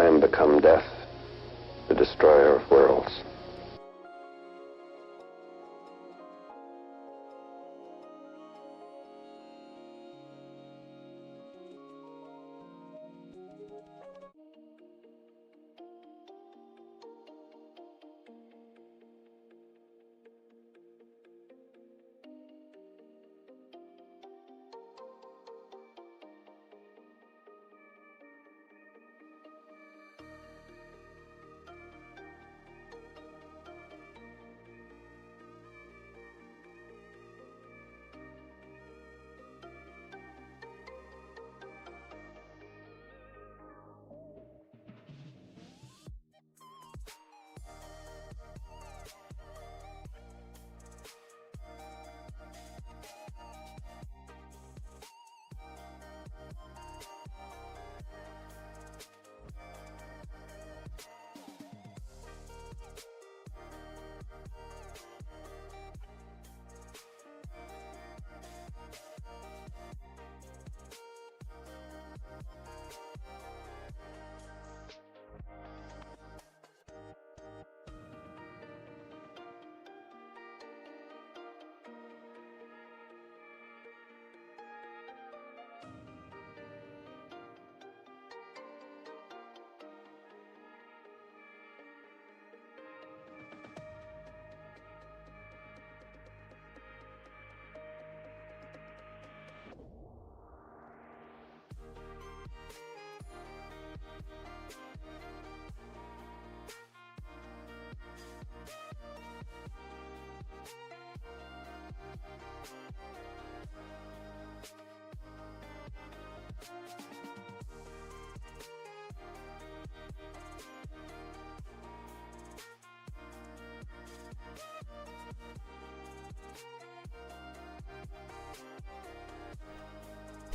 time become death, the destroyer of worlds.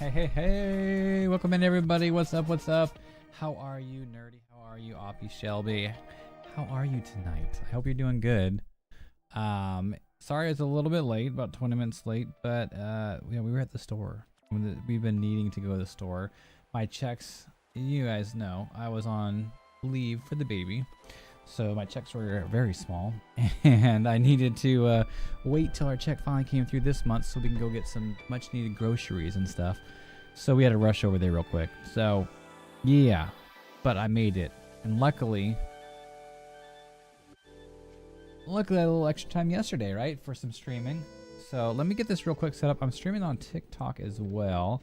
Hey, welcome in everybody. What's up? How are you, Nerdy? How are you, Oppie Shelby? How are you tonight? I hope you're doing good. Sorry it's a little bit late, about 20 minutes late, but yeah, we were at the store. We've been needing to go to the store. My checks, you guys know, I was on leave for the baby, so my checks were very small, and I needed to wait till our check finally came through this month so we can go get some much needed groceries and stuff. So we had to rush over there real quick. So yeah, but I made it, and luckily I had a little extra time yesterday, right, for some streaming. So let me get this real quick set up. I'm streaming on TikTok as well,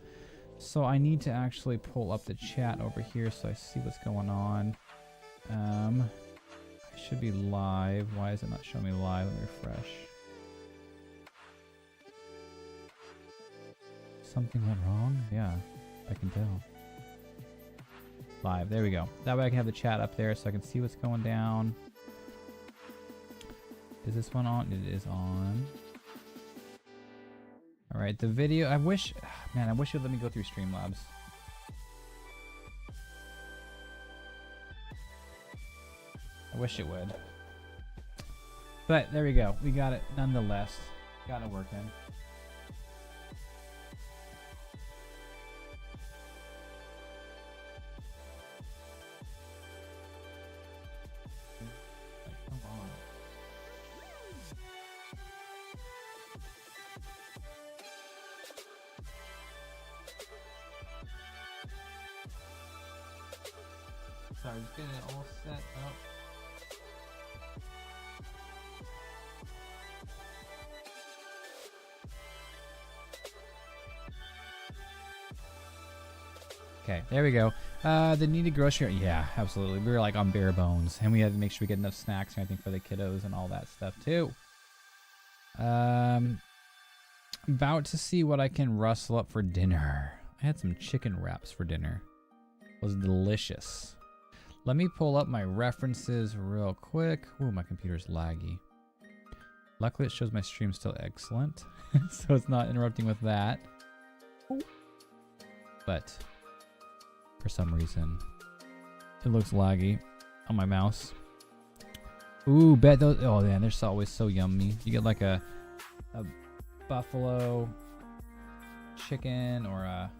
so I need to actually pull up the chat over here so I see what's going on. I should be live. Why is it not showing me live? Let me refresh. Something went wrong? Yeah, I can tell. Live, there we go. That way I can have the chat up there so I can see what's going down. Is this one on? It is on. Alright, the video, I wish you'd let me go through Streamlabs. I wish it would. But there we go. We got it nonetheless. Got it working. Come on. Sorry, just getting it all set up. Okay, there we go. The needed grocery. Yeah, absolutely. We were like on bare bones, and we had to make sure we get enough snacks and everything for the kiddos and all that stuff too. About to see what I can rustle up for dinner. I had some chicken wraps for dinner. It was delicious. Let me pull up my references real quick. Ooh, my computer's laggy. Luckily, it shows my stream still excellent, so it's not interrupting with that. But for some reason, it looks laggy on my mouse. Ooh, bet those. Oh man, they're always so yummy. You get like a buffalo chicken or a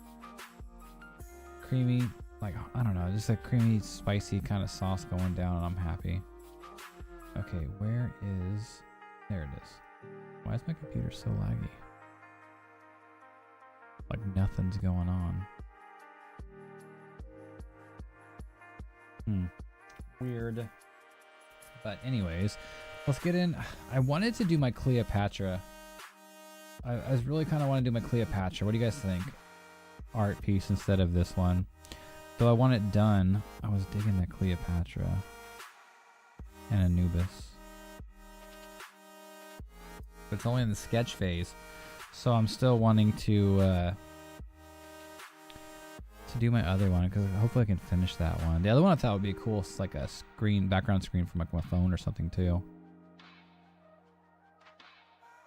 creamy like, I don't know, just a creamy, spicy kind of sauce going down, and I'm happy. Okay, where is... There it is. Why is my computer so laggy? Like nothing's going on. Weird. But anyways, let's get in. I wanted to do my Cleopatra. I was really kind of want to do my Cleopatra. What do you guys think? Art piece instead of this one. Though I want it done. I was digging that Cleopatra. And Anubis. But it's only in the sketch phase. So I'm still wanting to do my other one, because hopefully I can finish that one. The other one I thought would be cool. It's like a screen, background screen from like my phone or something too.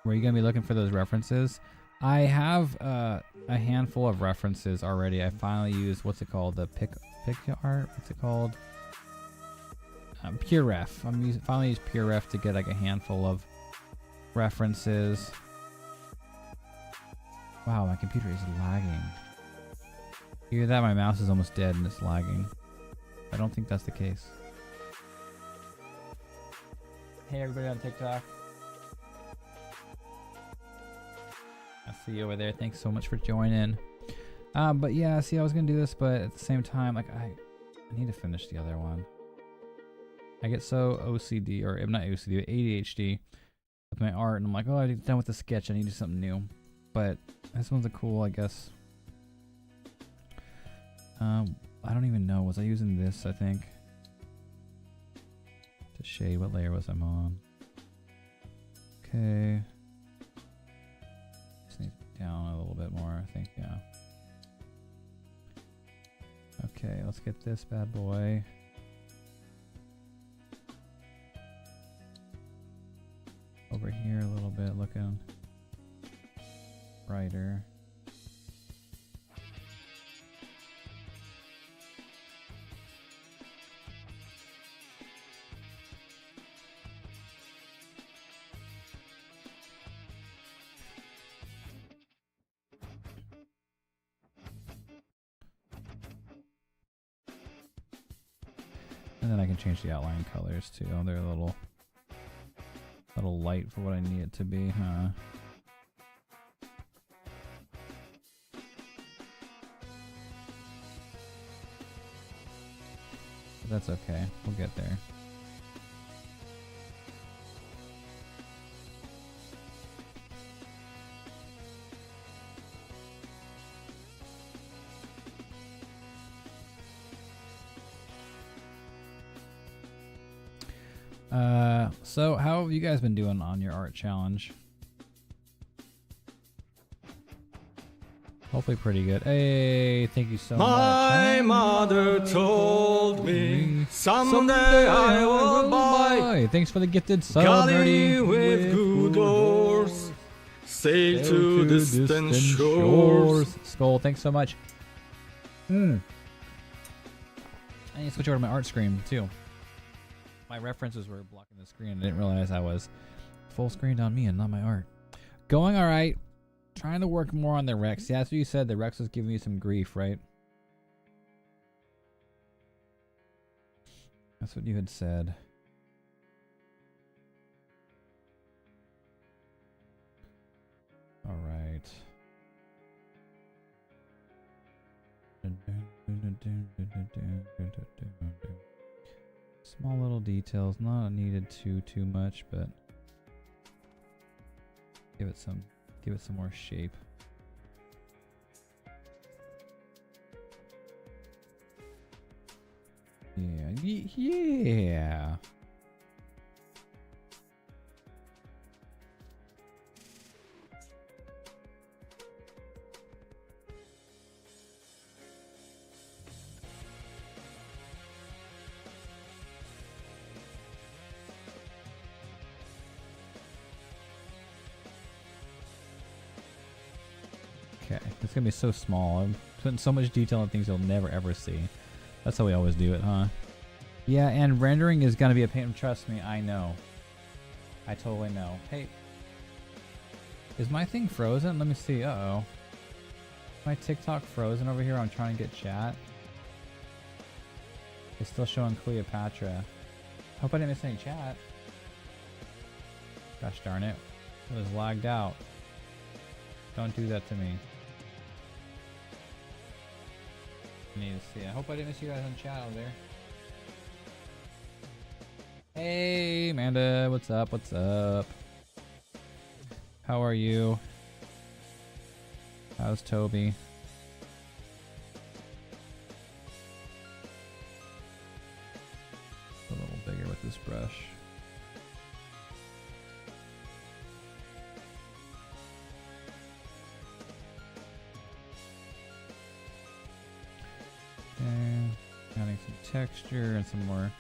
Were you gonna be looking for those references? I have a handful of references already. I finally used, what's it called? The PicArt? What's it called? PureRef. Finally used PureRef to get like a handful of references. Wow, my computer is lagging. Either that, my mouse is almost dead and it's lagging. I don't think that's the case. Hey everybody on TikTok. I see you over there. Thanks so much for joining. But yeah, see, I was gonna do this, but at the same time, like I need to finish the other one. I get so OCD, or not OCD, but ADHD with my art, and I'm like, oh, I'm done with the sketch. I need to do something new. But this one's a cool, I guess. I don't even know. Was I using this, I think? To shade. What layer was I on? Okay. Just need down a little bit more, I think, yeah. Okay, let's get this bad boy. Over here a little bit, looking brighter. And then I can change the outline colors too. They're a little light for what I need it to be, huh? But that's okay. We'll get there. So how have you guys been doing on your art challenge? Hopefully pretty good. Hey, thank you so much. My mother told me someday I will buy Thanks for the gifted sub, galley Nerdy. with good oars, sail to distant shores. Skull, thanks so much. I need to switch over to my art screen too. My references were blocking the screen. I didn't realize I was full screened on me and not my art. Going all right. Trying to work more on the Rex. Yeah, that's what you said. The Rex was giving you some grief, right? That's what you had said. All right. Small little details, not needed too much, but give it some more shape. Yeah. Okay, it's gonna be so small. I'm putting so much detail in things you'll never ever see. That's how we always do it, huh? Yeah, and rendering is gonna be a pain. Trust me, I know. I totally know. Hey, is my thing frozen? Let me see. Uh-oh. My TikTok frozen over here. I'm trying to get chat. It's still showing Cleopatra. Hope I didn't miss any chat. Gosh darn it. It was lagged out. Don't do that to me. I need to see. I hope I didn't miss you guys on chat over there. Hey, Amanda. What's up? What's up? How are you? How's Toby? A little bigger with this brush. Okay, adding some texture and some more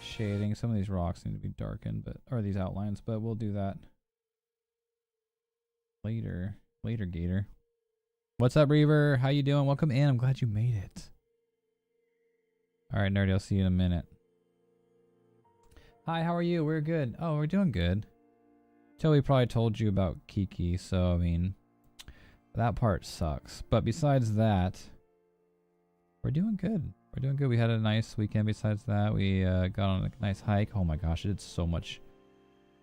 shading. Some of these rocks need to be darkened, but or these outlines, but we'll do that later. Later, Gator. What's up, Reaver? How you doing? Welcome in. I'm glad you made it. All right, Nerdy. I'll see you in a minute. Hi, how are you? We're good. Oh, we're doing good. Toby probably told you about Kiki, so I mean, that part sucks. But besides that, we're doing good. We're doing good. We had a nice weekend besides that. We got on a nice hike. Oh my gosh, I did so much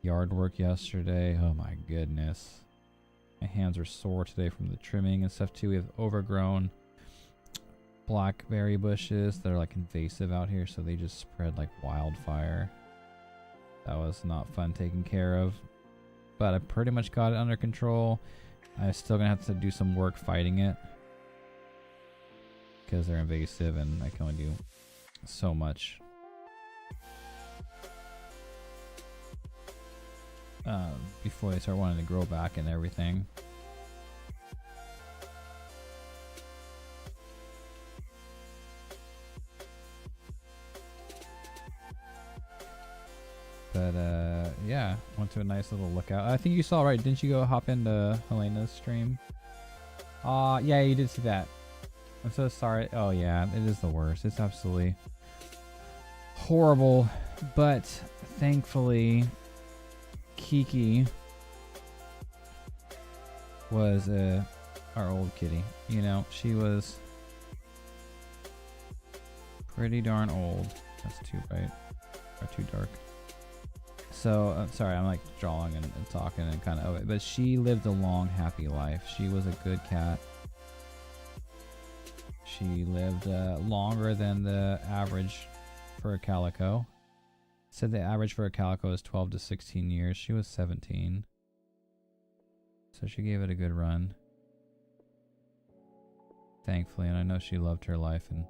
yard work yesterday. Oh my goodness. My hands are sore today from the trimming and stuff too. We have overgrown blackberry bushes that are like invasive out here, so they just spread like wildfire. That was not fun taking care of. But I pretty much got it under control. I'm still gonna have to do some work fighting it, because they're invasive and I can only do so much. Before they start wanting to grow back and everything. But yeah, went to a nice little lookout. I think you saw, right? Didn't you go hop into Helena's stream? Yeah, you did see that. I'm so sorry. Oh yeah, it is the worst. It's absolutely horrible. But thankfully, Kiki was our old kitty. You know, she was pretty darn old. That's too bright or too dark. So I'm sorry, I'm like drawing and talking and kind of, but she lived a long, happy life. She was a good cat. She lived longer than the average for a calico. Said the average for a calico is 12 to 16 years. She was 17. So she gave it a good run. Thankfully, and I know she loved her life, and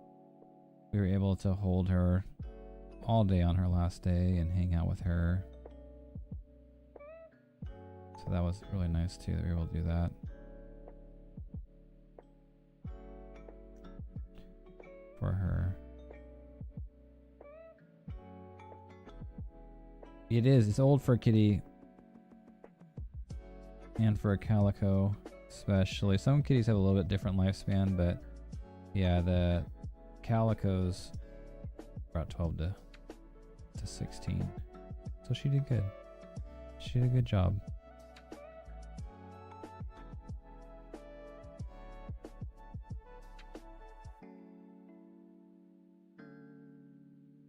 we were able to hold her all day on her last day and hang out with her. So that was really nice too that we were able to do that. For her. It is. It's old for a kitty. And for a calico especially. Some kitties have a little bit different lifespan, but yeah, the calicos are about 12 to 16. So she did good. She did a good job.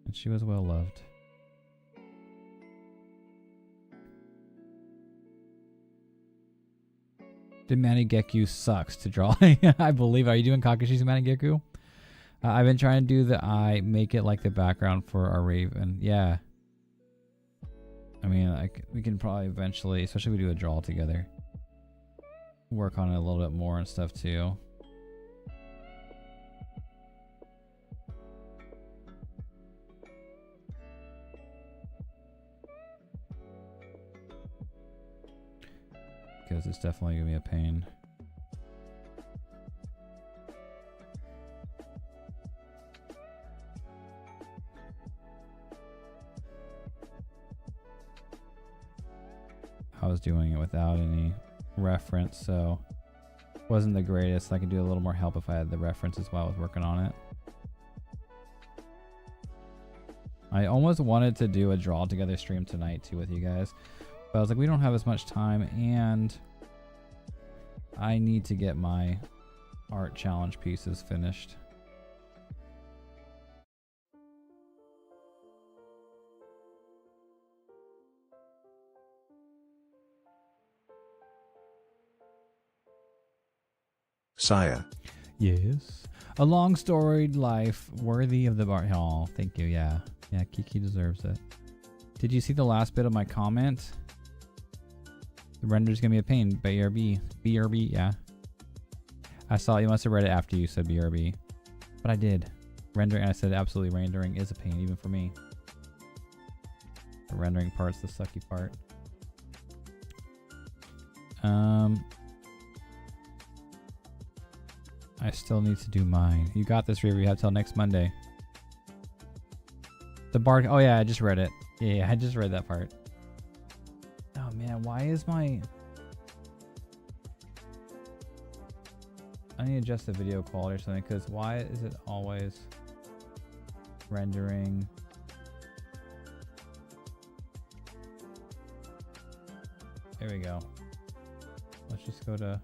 And she was well loved. The Manigekyu sucks to draw. I believe. Are you doing Kakashi's Manigekyu? I've been trying to do the eye, make it like the background for our raven. Yeah. I mean, we can probably eventually, especially if we do a draw together, work on it a little bit more and stuff too. Because it's definitely gonna be a pain. I was doing it without any reference, so wasn't the greatest. I could do a little more help if I had the references while I was working on it. I almost wanted to do a draw together stream tonight too with you guys, but I was like, we don't have as much time, and I need to get my art challenge pieces finished. Saya. Yes. A long storied life worthy of the bar. Oh, thank you. Yeah. Yeah, Kiki deserves it. Did you see the last bit of my comment? The render's gonna be a pain. BRB. BRB, yeah. I saw you must have read it after you said BRB. But I did. Rendering, I said absolutely rendering is a pain, even for me. The rendering part's the sucky part. I still need to do mine. You got this, River. You have till next Monday. The bar. Oh yeah, I just read it. Yeah, I just read that part. Oh man, why is my? I need to adjust the video quality or something, because why is it always rendering? There we go. Let's just go to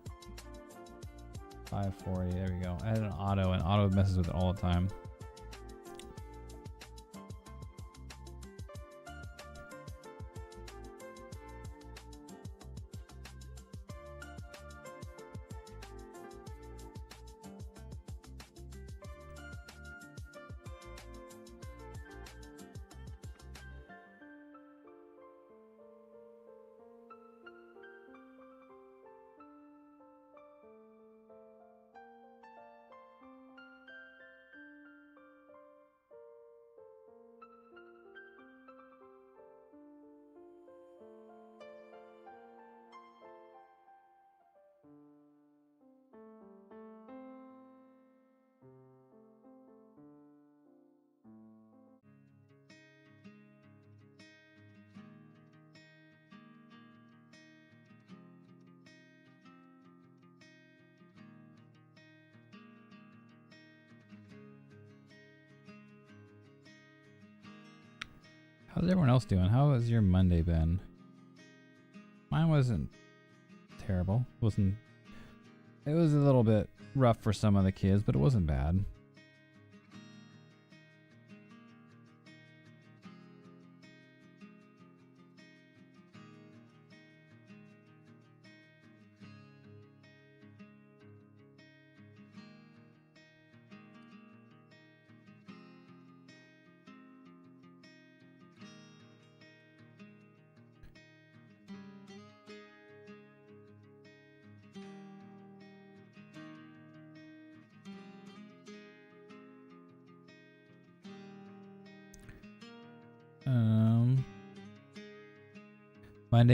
540. There we go. I had an auto, and auto messes with it all the time. How's everyone else doing? How has your Monday been? Mine wasn't terrible. It was a little bit rough for some of the kids, but it wasn't bad.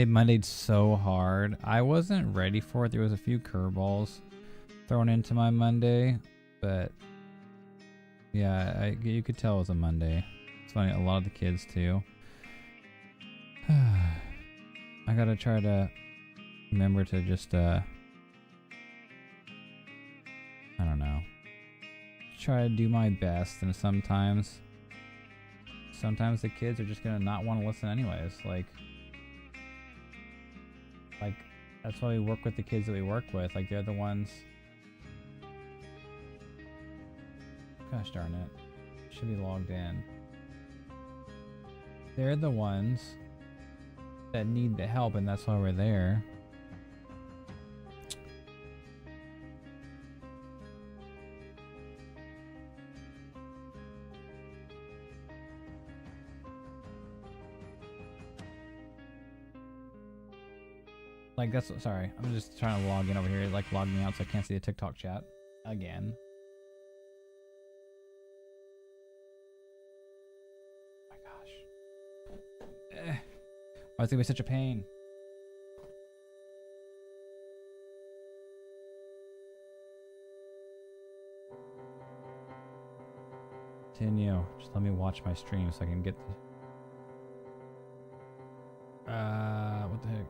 Monday's so hard. I wasn't ready for it. There was a few curveballs thrown into my Monday, but yeah, you could tell it was a Monday. It's funny, a lot of the kids too. I gotta try to remember to just I don't know, try to do my best, and sometimes the kids are just gonna not want to listen anyways. Like that's why we work with the kids that we work with. Like, they're the ones. Gosh darn it. Should be logged in. They're the ones that need the help, and that's why we're there. Like, that's, sorry, I'm just trying to log in over here, like log me out so I can't see the TikTok chat again. Oh my gosh. Why is it gonna be such a pain? Continue. Just let me watch my stream so I can get the... what the heck?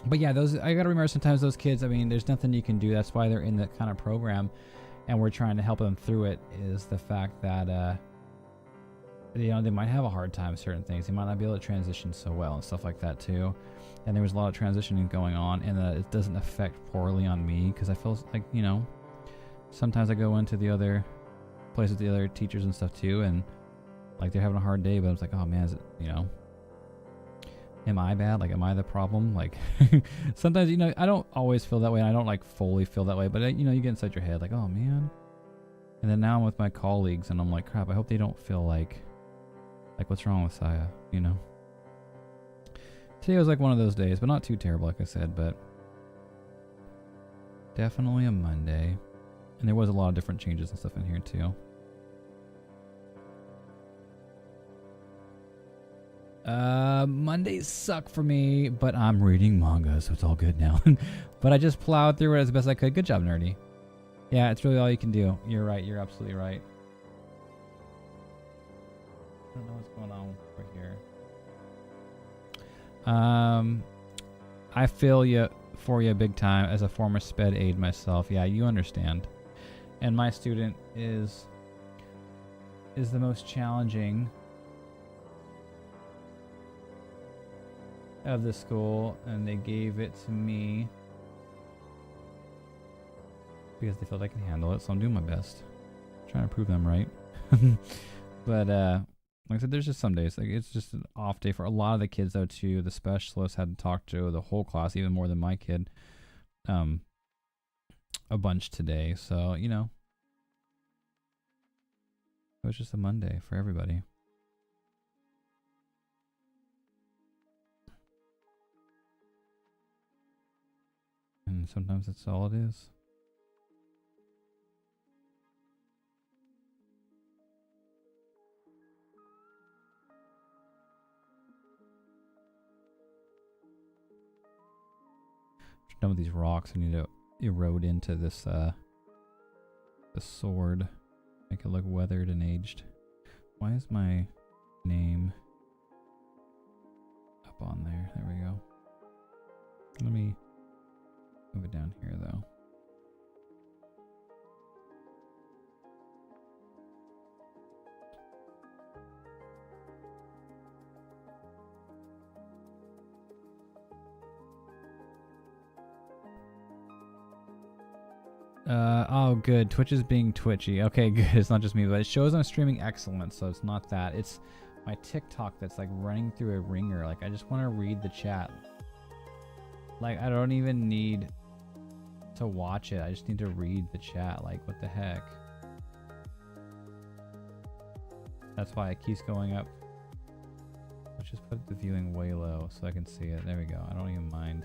But yeah, those, I gotta remember sometimes those kids, I mean, there's nothing you can do. That's why they're in that kind of program, and we're trying to help them through it, is the fact that, you know, they might have a hard time with certain things. They might not be able to transition so well and stuff like that too. And there was a lot of transitioning going on, and it doesn't affect poorly on me, because I feel like, you know, sometimes I go into the other places, the other teachers and stuff too, and like they're having a hard day, but I was like, oh man, is it, you know. am I bad? Like, am I the problem? Like, sometimes, you know, I don't always feel that way. And I don't like fully feel that way, but you know, you get inside your head like, oh man. And then now I'm with my colleagues and I'm like, crap, I hope they don't feel like what's wrong with Saya, you know? Today was like one of those days, but not too terrible, like I said, but definitely a Monday. And there was a lot of different changes and stuff in here too. Mondays suck for me, but I'm reading manga, so it's all good now. But I just plowed through it as best I could. Good job, Nerdy. Yeah, it's really all you can do. You're right. You're absolutely right. I don't know what's going on over here. I feel you for you big time as a former sped aide myself. Yeah, you understand. And my student is the most challenging of the school, and they gave it to me because they felt I can handle it, so I'm doing my best. I'm trying to prove them right. But like I said, there's just some days, like it's just an off day for a lot of the kids though too. The specialist had to talk to the whole class, even more than my kid, a bunch today. So, you know, it was just a Monday for everybody. And sometimes that's all it is. Done with these rocks. I need to erode into this the sword, make it look weathered and aged. Why is my name up on there? There we go. Let me move it down here though. Oh good, Twitch is being twitchy. Okay, good. It's not just me, but it shows I'm streaming excellent, so it's not that. It's my TikTok that's like running through a ringer. Like I just want to read the chat. Like I don't even need to watch it. I just need to read the chat. Like what the heck? That's why it keeps going up. Let's just put the viewing way low so I can see it. There we go. I don't even mind.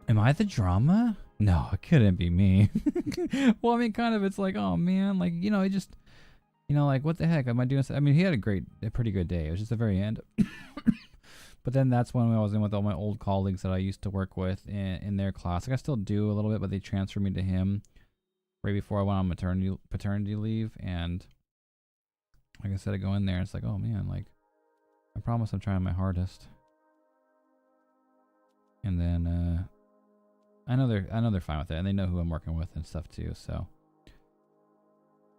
Am I the drama? No, it couldn't be me. Well, I mean, kind of, it's like, oh man, like, you know, it just, you know, like, what the heck am I doing? I mean, he had a pretty good day. It was just the very end. But then that's when I was in with all my old colleagues that I used to work with in their class. Like, I still do a little bit, but they transferred me to him right before I went on paternity leave. And like I said, I go in there and it's like, oh man, like, I promise I'm trying my hardest. And then, I know they're fine with it, and they know who I'm working with and stuff too. So,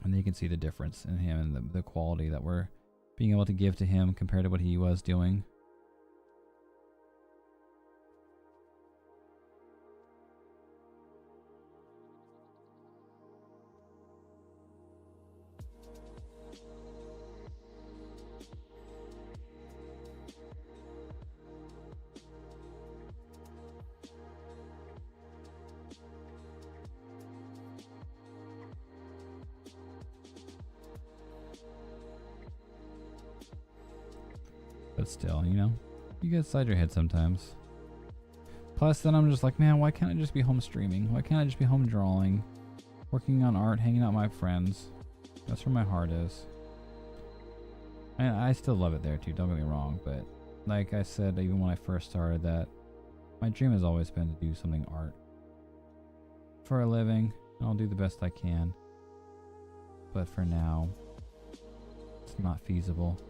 and you can see the difference in him and the quality that we're being able to give to him compared to what he was doing. But still, you know, you get inside your head sometimes. Plus, then I'm just like, man, why can't I just be home streaming? Why can't I just be home drawing, working on art, hanging out with my friends? That's where my heart is. And I still love it there too, don't get me wrong. But like I said, even when I first started, that My dream has always been to do something art for a living. I'll do the best I can. But for now, it's not feasible.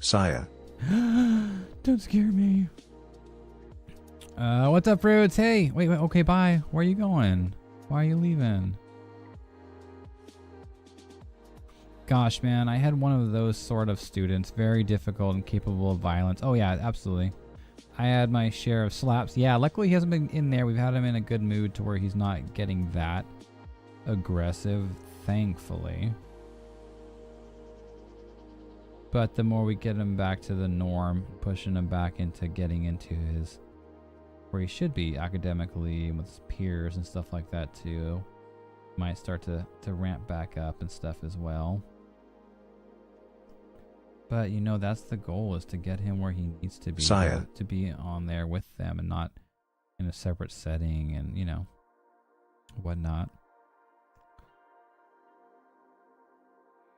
Saya. Don't scare me. What's up, Roots? Hey, wait, okay, bye. Where are you going? Why are you leaving? Gosh, man, I had one of those sort of students, very difficult and capable of violence. Oh yeah, absolutely. I had my share of slaps. Yeah, luckily he hasn't been in there. We've had him in a good mood to where he's not getting that aggressive, thankfully. But the more we get him back to the norm, pushing him back into getting into his, where he should be academically and with his peers and stuff like that too, might start to ramp back up and stuff as well. But you know, that's the goal, is to get him where he needs to be, Saya. to be on there with them and not in a separate setting and, you know, whatnot.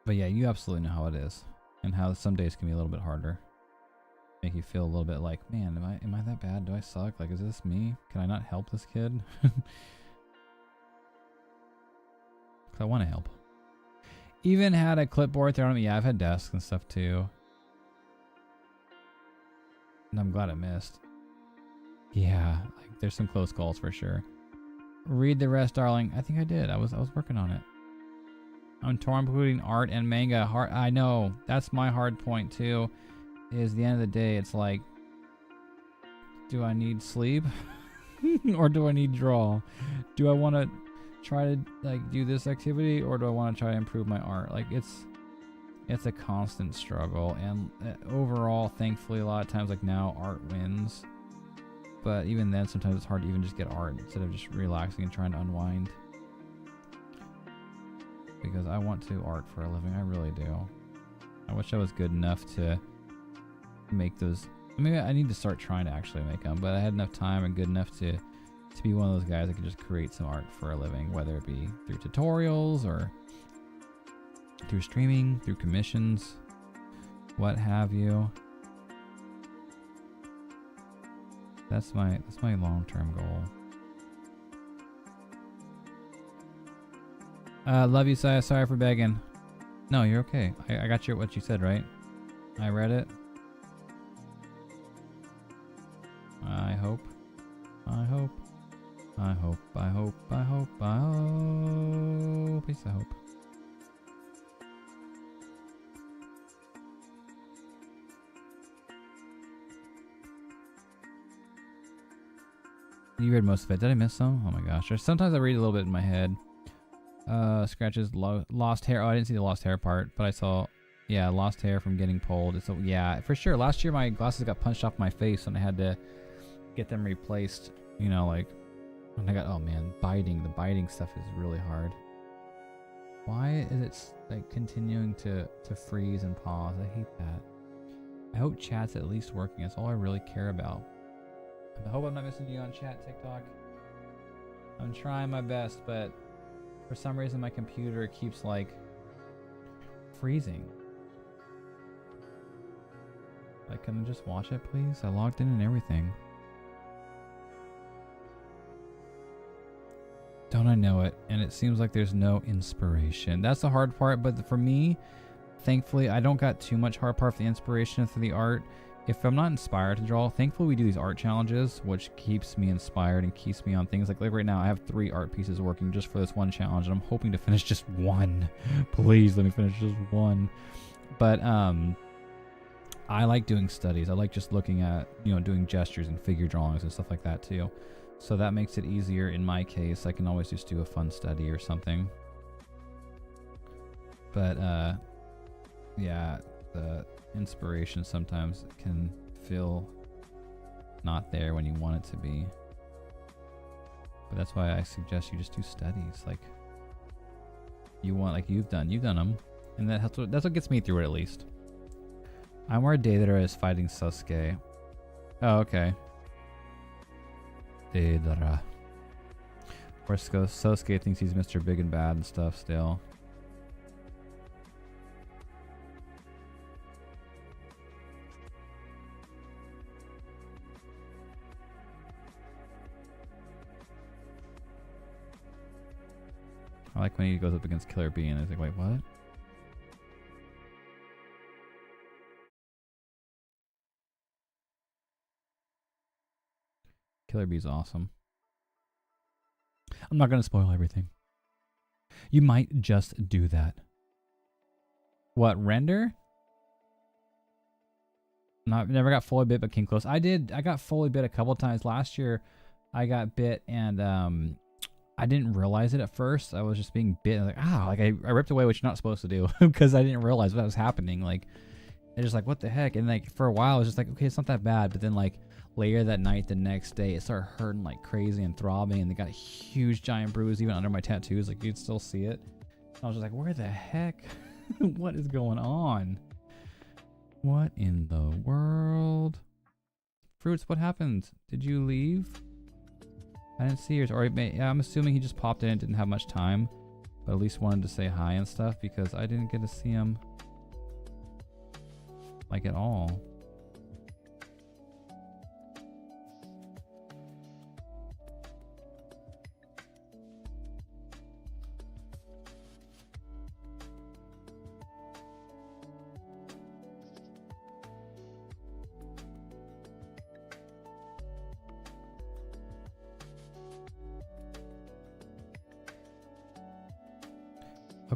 But yeah, you absolutely know how it is, and how some days can be a little bit harder. Make you feel a little bit like, man, am I that bad? Do I suck? Like, is this me? Can I not help this kid? 'Cause I want to help. Even had a clipboard thrown at me. Yeah, I've had desks and stuff too. And I'm glad I missed. Yeah, like, there's some close calls for sure. Read the rest, darling. I think I did. I was working on it. I'm torn between art and manga. I know. That's my hard point too. Is the end of the day, it's like, do I need sleep or do I need draw? Do I want to try to like do this activity, or do I want to try to improve my art? Like, it's a constant struggle, and overall, thankfully, a lot of times, like now, art wins. But even then, sometimes it's hard to even just get art instead of just relaxing and trying to unwind. Because I want to art for a living, I really do. I wish I was good enough to make those. I mean, I need to start trying to actually make them, but I had enough time and good enough to be one of those guys that can just create some art for a living, whether it be through tutorials or through streaming, through commissions, what have you. That's my long-term goal. Love you, Saya. Sorry for begging. No, you're okay. I got what you said, right? I read it. I hope. I hope. I hope. I hope. I hope. I hope. Peace. I hope. You read most of it. Did I miss some? Oh my gosh. Sometimes I read a little bit in my head. Scratches, lost hair. Oh, I didn't see the lost hair part, but I saw, yeah, lost hair from getting pulled. So yeah, for sure. Last year my glasses got punched off my face and I had to get them replaced. You know, like, and I got, oh man, biting. The biting stuff is really hard. Why is it like continuing to freeze and pause? I hate that. I hope chat's at least working. That's all I really care about. I hope I'm not missing you on chat, TikTok. I'm trying my best, but for some reason my computer keeps like freezing. Like, can I just watch it, please? I logged in and everything. Don't I know it? And it seems like there's no inspiration. That's the hard part, but for me, thankfully, I don't got too much hard part for the inspiration for the art. If I'm not inspired to draw, thankfully we do these art challenges, which keeps me inspired and keeps me on things. Like right now, I have 3 art pieces working just for this one challenge, and I'm hoping to finish just one. Please let me finish just one. But I like doing studies. I like just looking at, you know, doing gestures and figure drawings and stuff like that too. So that makes it easier in my case. I can always just do a fun study or something. But yeah, the inspiration sometimes can feel not there when you want it to be. But that's why I suggest you just do studies. Like, you want, like you've done them, and that's what gets me through it at least. I'm where Deidara is fighting Sasuke. Oh, okay. Deidara. Where Sasuke thinks he's Mr. Big and Bad and stuff still. I like when he goes up against Killer Bee and I think, wait, what? Killer Bee's awesome. I'm not gonna spoil everything. You might just do that. What, render? Never got fully bit, but came close. I got fully bit a couple times last year. I got bit and I didn't realize it at first. I was just being bit. I was like, like I ripped away, which you're not supposed to do because I didn't realize what was happening. Like, I just like, what the heck? And like for a while, I was just like, okay, it's not that bad. But then like later that night, the next day, it started hurting like crazy and throbbing, and they got a huge giant bruise even under my tattoos. Like you'd still see it. I was just like, where the heck? What is going on? What in the world? Fruits, what happened? Did you leave? I didn't see yours. Or yeah, I'm assuming he just popped in and didn't have much time, but at least wanted to say hi and stuff because I didn't get to see him like at all.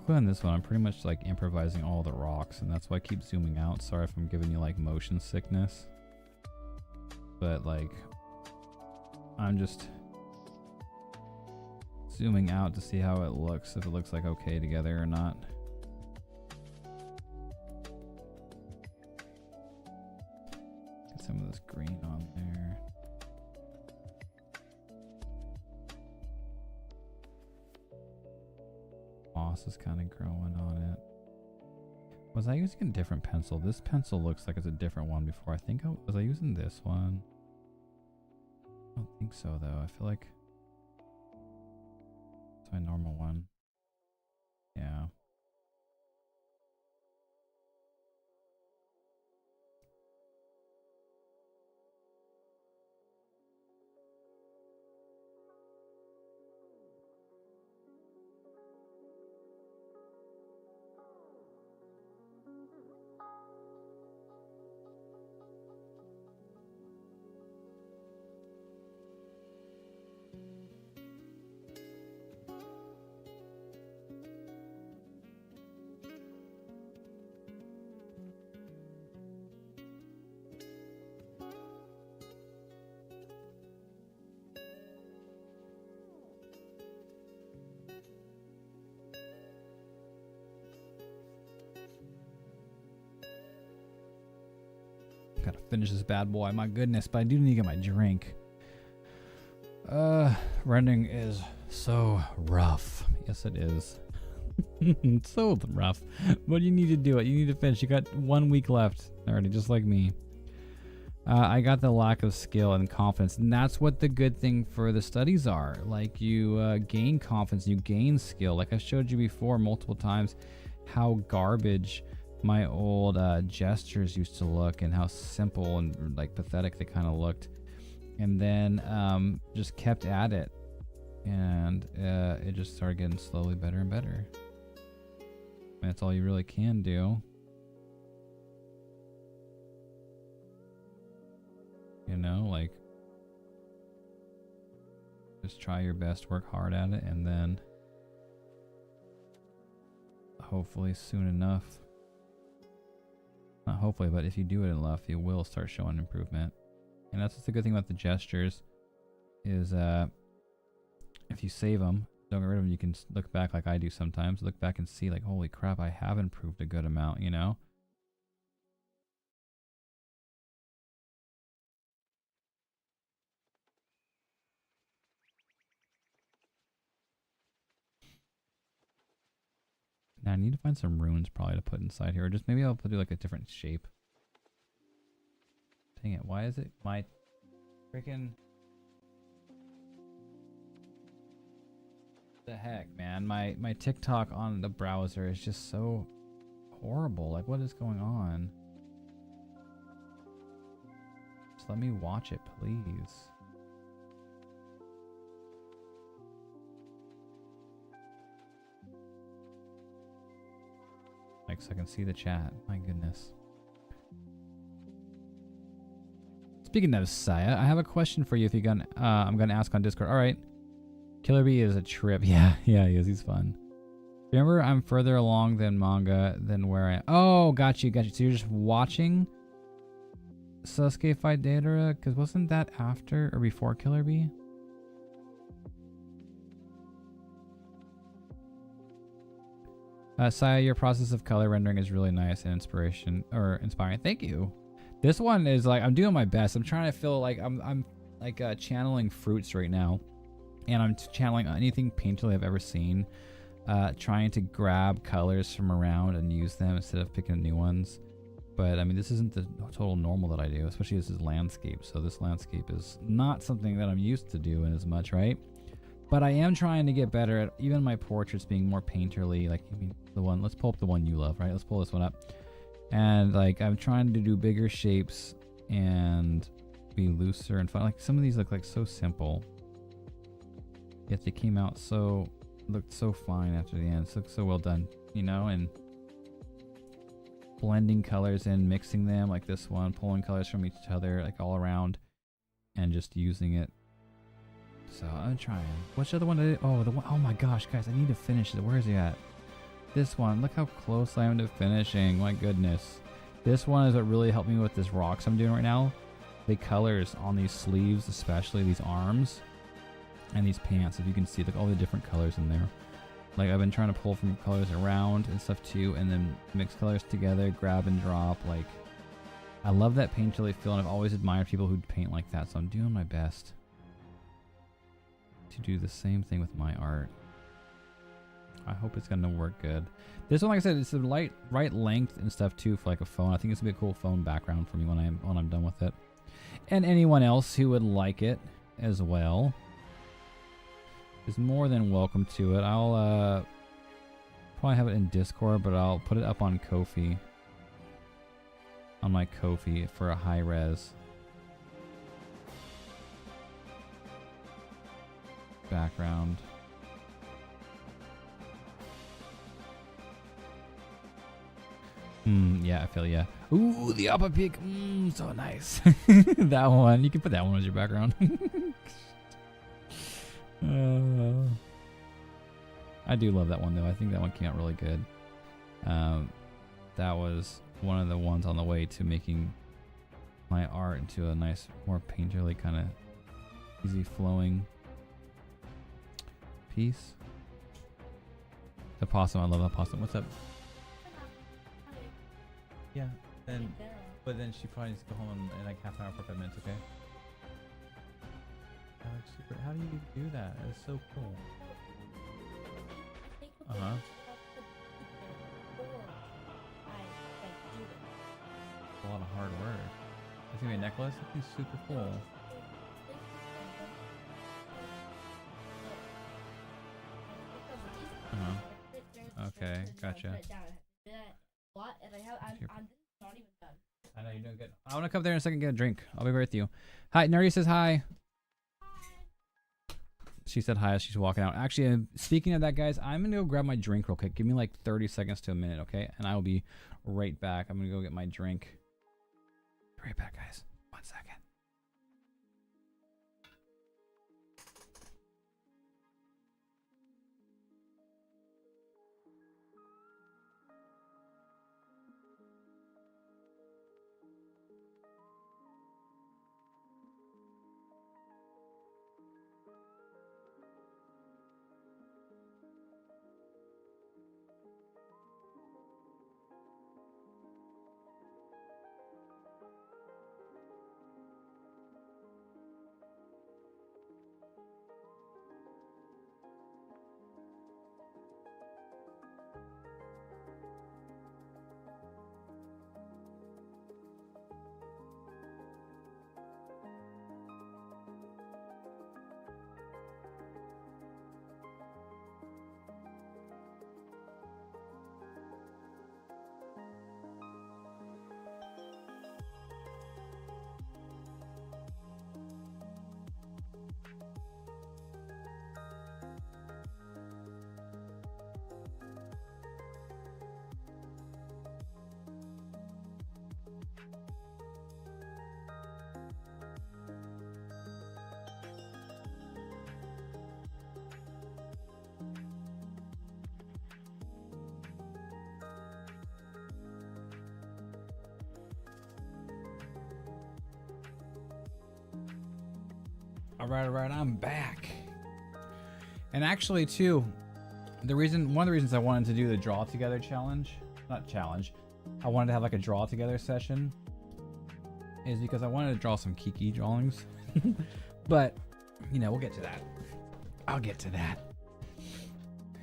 On this one, I'm pretty much like improvising all the rocks, and that's why I keep zooming out. Sorry if I'm giving you like motion sickness, but like I'm just zooming out to see how it looks, if it looks like okay together or not. Get some of this green on there. Moss is kind of growing on it. Was I using a different pencil? This pencil looks like it's a different one before. I think was I using this one? I don't think so though. I feel like it's my normal one. Yeah. Gotta finish this bad boy. My goodness, but I do need to get my drink. Rendering is so rough. Yes, it is. It's so rough. But you need to do it. You need to finish. You got 1 week left already, just like me. I got the lack of skill and confidence, and that's what the good thing for the studies are. Like you gain confidence, you gain skill. Like I showed you before multiple times, how garbage my old gestures used to look and how simple and like pathetic they kind of looked, and then just kept at it, and it just started getting slowly better and better. And that's all you really can do, you know, like just try your best, work hard at it, and then hopefully soon enough, not hopefully, but if you do it enough, you will start showing improvement. And that's what's the good thing about the gestures is if you save them, don't get rid of them, you can look back like I do sometimes, look back and see like, holy crap, I have improved a good amount, you know? Now I need to find some runes probably to put inside here, or just maybe I'll do like a different shape. Dang it, why is it my freaking... The heck, man, my TikTok on the browser is just so horrible. Like, what is going on? Just let me watch it, please. mic so I can see the chat. My goodness. Speaking of Saya, I have a question for you. If you gonna, I'm gonna ask on Discord. All right. Killer Bee is a trip. Yeah, he is. He's fun. Remember, I'm further along than manga than where I. Oh, got you. So you're just watching Sasuke fight Deidara? Because wasn't that after or before Killer Bee? Saya, your process of color rendering is really nice and inspiring. Thank you. This one is like, I'm doing my best. I'm trying to feel like I'm like channeling fruits right now, and I'm channeling anything painterly I've ever seen. Trying to grab colors from around and use them instead of picking new ones. But I mean, this isn't the total normal that I do, especially this is landscape. So this landscape is not something that I'm used to doing as much, right? But I am trying to get better at even my portraits being more painterly. Like, I mean, let's pull up the one you love, right? Let's pull this one up. And like, I'm trying to do bigger shapes and be looser and fun. Like, some of these look like so simple, yet they came out looked so fine after the end. It looked so well done, you know, and blending colors in, mixing them like this one, pulling colors from each other like all around and just using it. So I'm trying. What's the other one? Oh my gosh, guys, I need to finish it. Where is he at? This one. Look how close I am to finishing. My goodness. This one is what really helped me with this rocks I'm doing right now. The colors on these sleeves, especially these arms and these pants. If you can see, like all the different colors in there. Like, I've been trying to pull from colors around and stuff too, and then mix colors together, grab and drop. Like, I love that painterly feel, and I've always admired people who paint like that, so I'm doing my best to do the same thing with my art. I hope it's gonna work good. This one, like I said, it's the right length and stuff too for like a phone. I think it's gonna be a cool phone background for me when I'm done with it. And anyone else who would like it as well is more than welcome to it. I'll probably have it in Discord, but I'll put it up on Ko-fi. On my Ko-fi for a high res background. Yeah, I feel ya. Ooh, the upper peak. So nice. That one. You can put that one as your background. I do love that one though. I think that one came out really good. That was one of the ones on the way to making my art into a nice, more painterly kind of easy flowing piece. The possum, I love the possum. What's up? Yeah, but then she probably needs to go home in like half an hour, 45 minutes, okay? How do you do that? It's so cool. Uh-huh. A lot of hard work. It's gonna be a necklace? That thing's super cool. Uh-huh. Okay, gotcha. I know you're doing good. I want to come there in a second and get a drink. I'll be right with you. Hi, Nerdy says hi. She said hi as she's walking out. Actually, speaking of that, guys, I'm going to go grab my drink real quick. Give me like 30 seconds to a minute, okay? And I will be right back. I'm going to go get my drink. Be right back, guys. 1 second. All right, I'm back. And actually, too, one of the reasons I wanted to do the draw together challenge, not challenge, I wanted to have like a draw together session, is because I wanted to draw some Kiki drawings. But, you know, we'll get to that. I'll get to that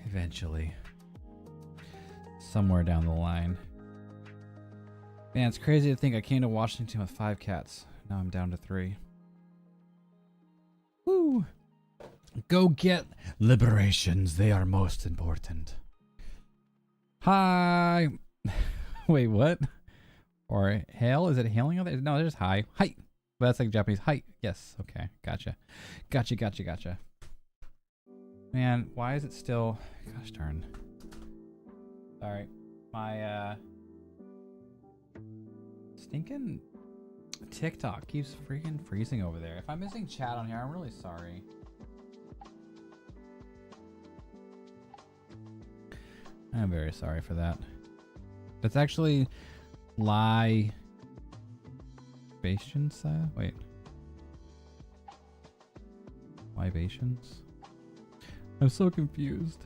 eventually, somewhere down the line. Man, it's crazy to think I came to Washington with 5 cats. Now I'm down to 3. Woo! Go get liberations. They are most important. Hi. Wait, what? Or hail? Is it hailing out there? No, there's hi. Hi. But that's like Japanese. Hi. Yes. Okay. Gotcha. Gotcha. Man, why is it still... Gosh darn. Sorry. My, stinking TikTok keeps freaking freezing over there. If I'm missing chat on here, I'm really sorry. I'm very sorry for that. That's actually libations. Wait. Libations? I'm so confused.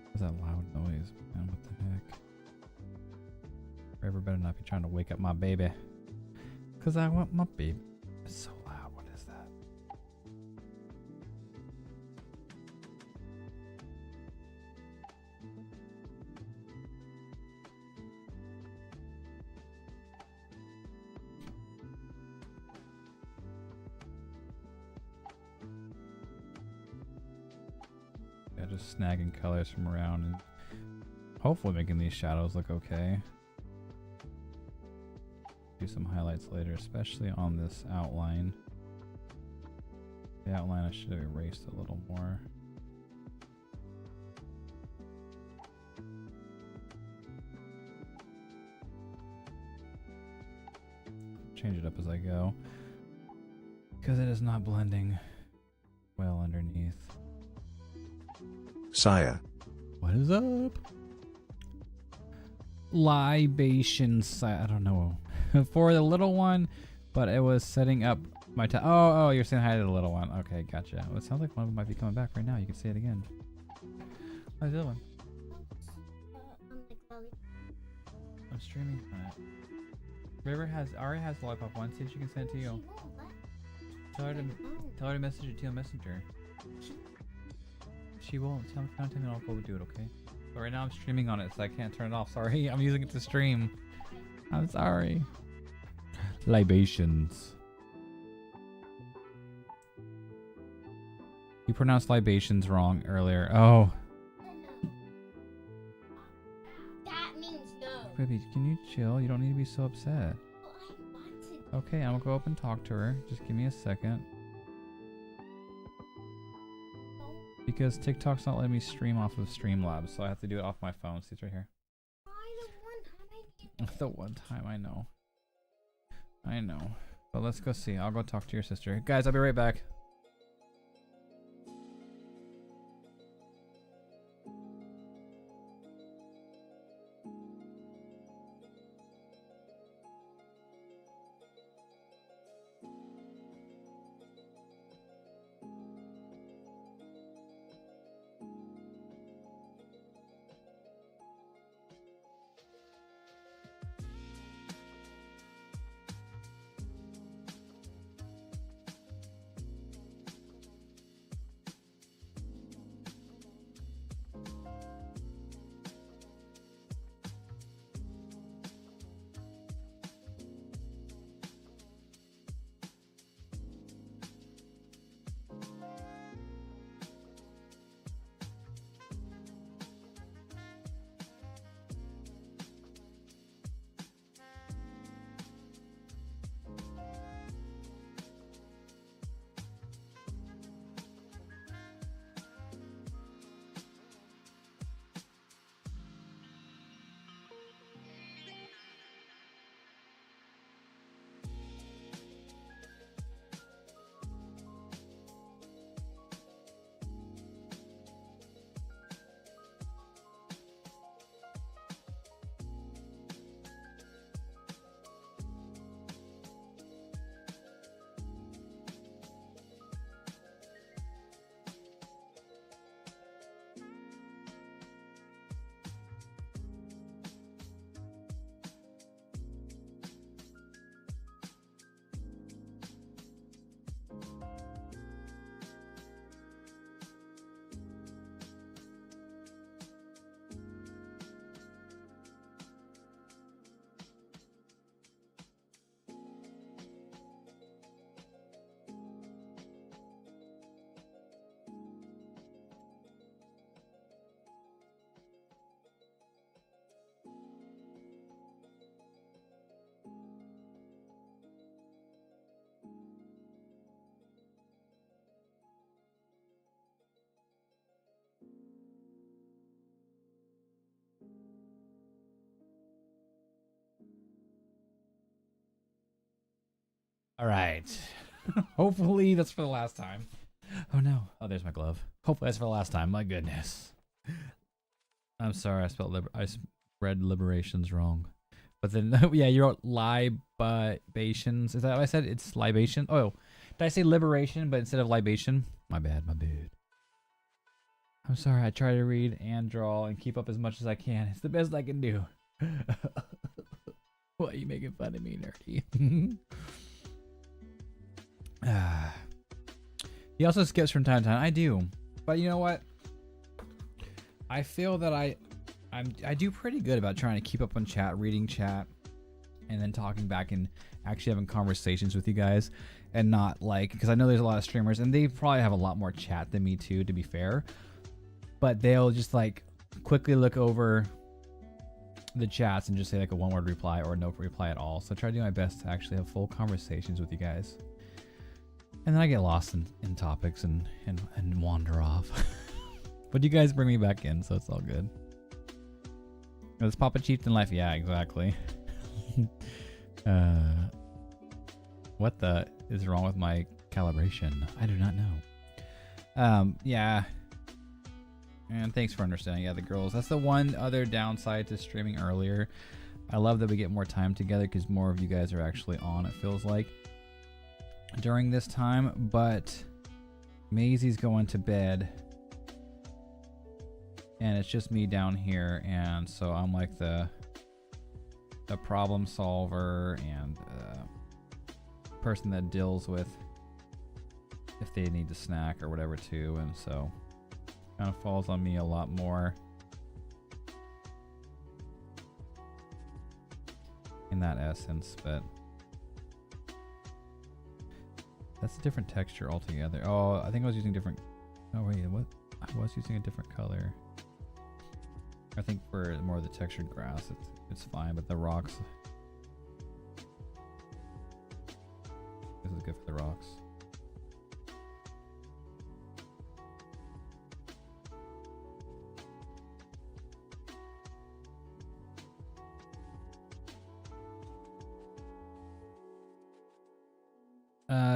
What's that loud noise? Man, what the heck? Forever better not be trying to wake up my baby. Cause I want my baby. It's so loud. What is that? Yeah, just snagging colors from around and hopefully making these shadows look okay. Do some highlights later, especially on this outline. The outline I should have erased a little more. Change it up as I go, because it is not blending well underneath. Saya. What is up? Libations. I don't know. For the little one, but it was setting up my time. Oh, you're saying hi to the little one. Okay, gotcha. Well, it sounds like one of them might be coming back right now. You can say it again. How's the other one? I'm streaming on it. River already has Lollipop one. See if she can send it to you. Tell her to message it to a messenger. She won't. Tell me and I'll go do it, okay? But right now I'm streaming on it, so I can't turn it off. Sorry, I'm using it to stream. I'm sorry. Libations. You pronounced libations wrong earlier. Oh. That means no. Baby, can you chill? You don't need to be so upset. Well, I wanted. Okay, I'm gonna go up and talk to her. Just give me a second. Because TikTok's not letting me stream off of Streamlabs, so I have to do it off my phone. See, it's right here. The one time, I know. I know. But let's go see. I'll go talk to your sister. Guys, I'll be right back. All right. Hopefully that's for the last time. Oh no. Oh, there's my glove. Hopefully that's for the last time. My goodness. I'm sorry. I read liberations wrong. But then, yeah, you wrote libations. Is that what I said? It's libation. Oh, did I say liberation, but instead of libation? My bad. My bad. I'm sorry. I try to read and draw and keep up as much as I can. It's the best I can do. Why are you making fun of me, nerdy? He also skips from time to time. I do, but you know what? I feel that I do pretty good about trying to keep up on chat, reading chat, and then talking back and actually having conversations with you guys, and not like, because I know there's a lot of streamers and they probably have a lot more chat than me too, to be fair, but they'll just like quickly look over the chats and just say like a one-word reply or no reply at all. So I try to do my best to actually have full conversations with you guys. And then I get lost in topics and wander off. But you guys bring me back in, so it's all good. It's Papa Chieftain life. Yeah, exactly. What the is wrong with my calibration? I do not know. Yeah. And thanks for understanding. Yeah, the girls. That's the one other downside to streaming earlier. I love that we get more time together because more of you guys are actually on, it feels like, during this time. But Maisie's going to bed. And it's just me down here. And so I'm like the problem solver and person that deals with if they need to snack or whatever too. And so kind of falls on me a lot more in that essence, but that's a different texture altogether. Oh, I think I was using different. Oh wait, what? I was using a different color. I think for more of the textured grass, it's fine, but the rocks. This is good for the rocks.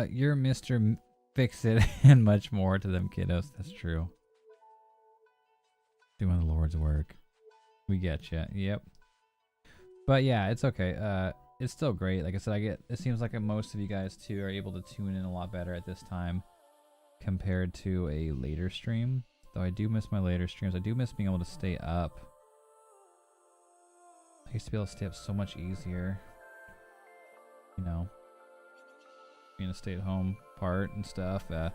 You're Mr. Fix It and much more to them kiddos. That's true. Doing the Lord's work. We get you. Yep. But yeah, it's okay. It's still great. Like I said, it seems like most of you guys too are able to tune in a lot better at this time compared to a later stream. Though I do miss my later streams. I do miss being able to stay up. I used to be able to stay up so much easier. You know, being a stay-at-home part and stuff. It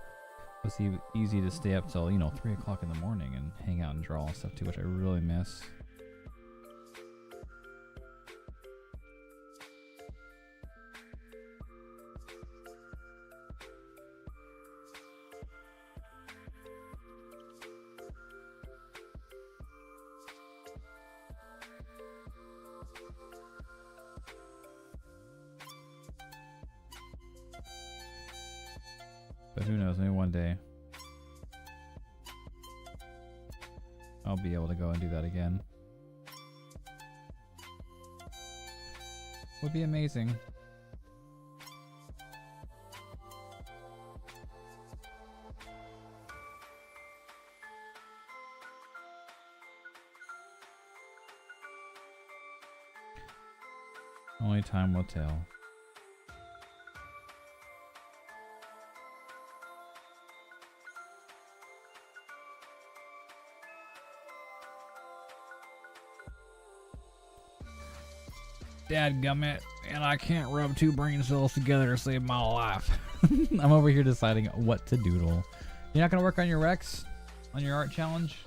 was easy to stay up till, 3 o'clock in the morning and hang out and draw and stuff too, which I really miss. But who knows, maybe one day I'll be able to go and do that again. Would be amazing. Only time will tell. Dadgummit, and I can't rub two brain cells together to save my life. I'm over here deciding what to doodle. You're not gonna work on your Rex? On your art challenge?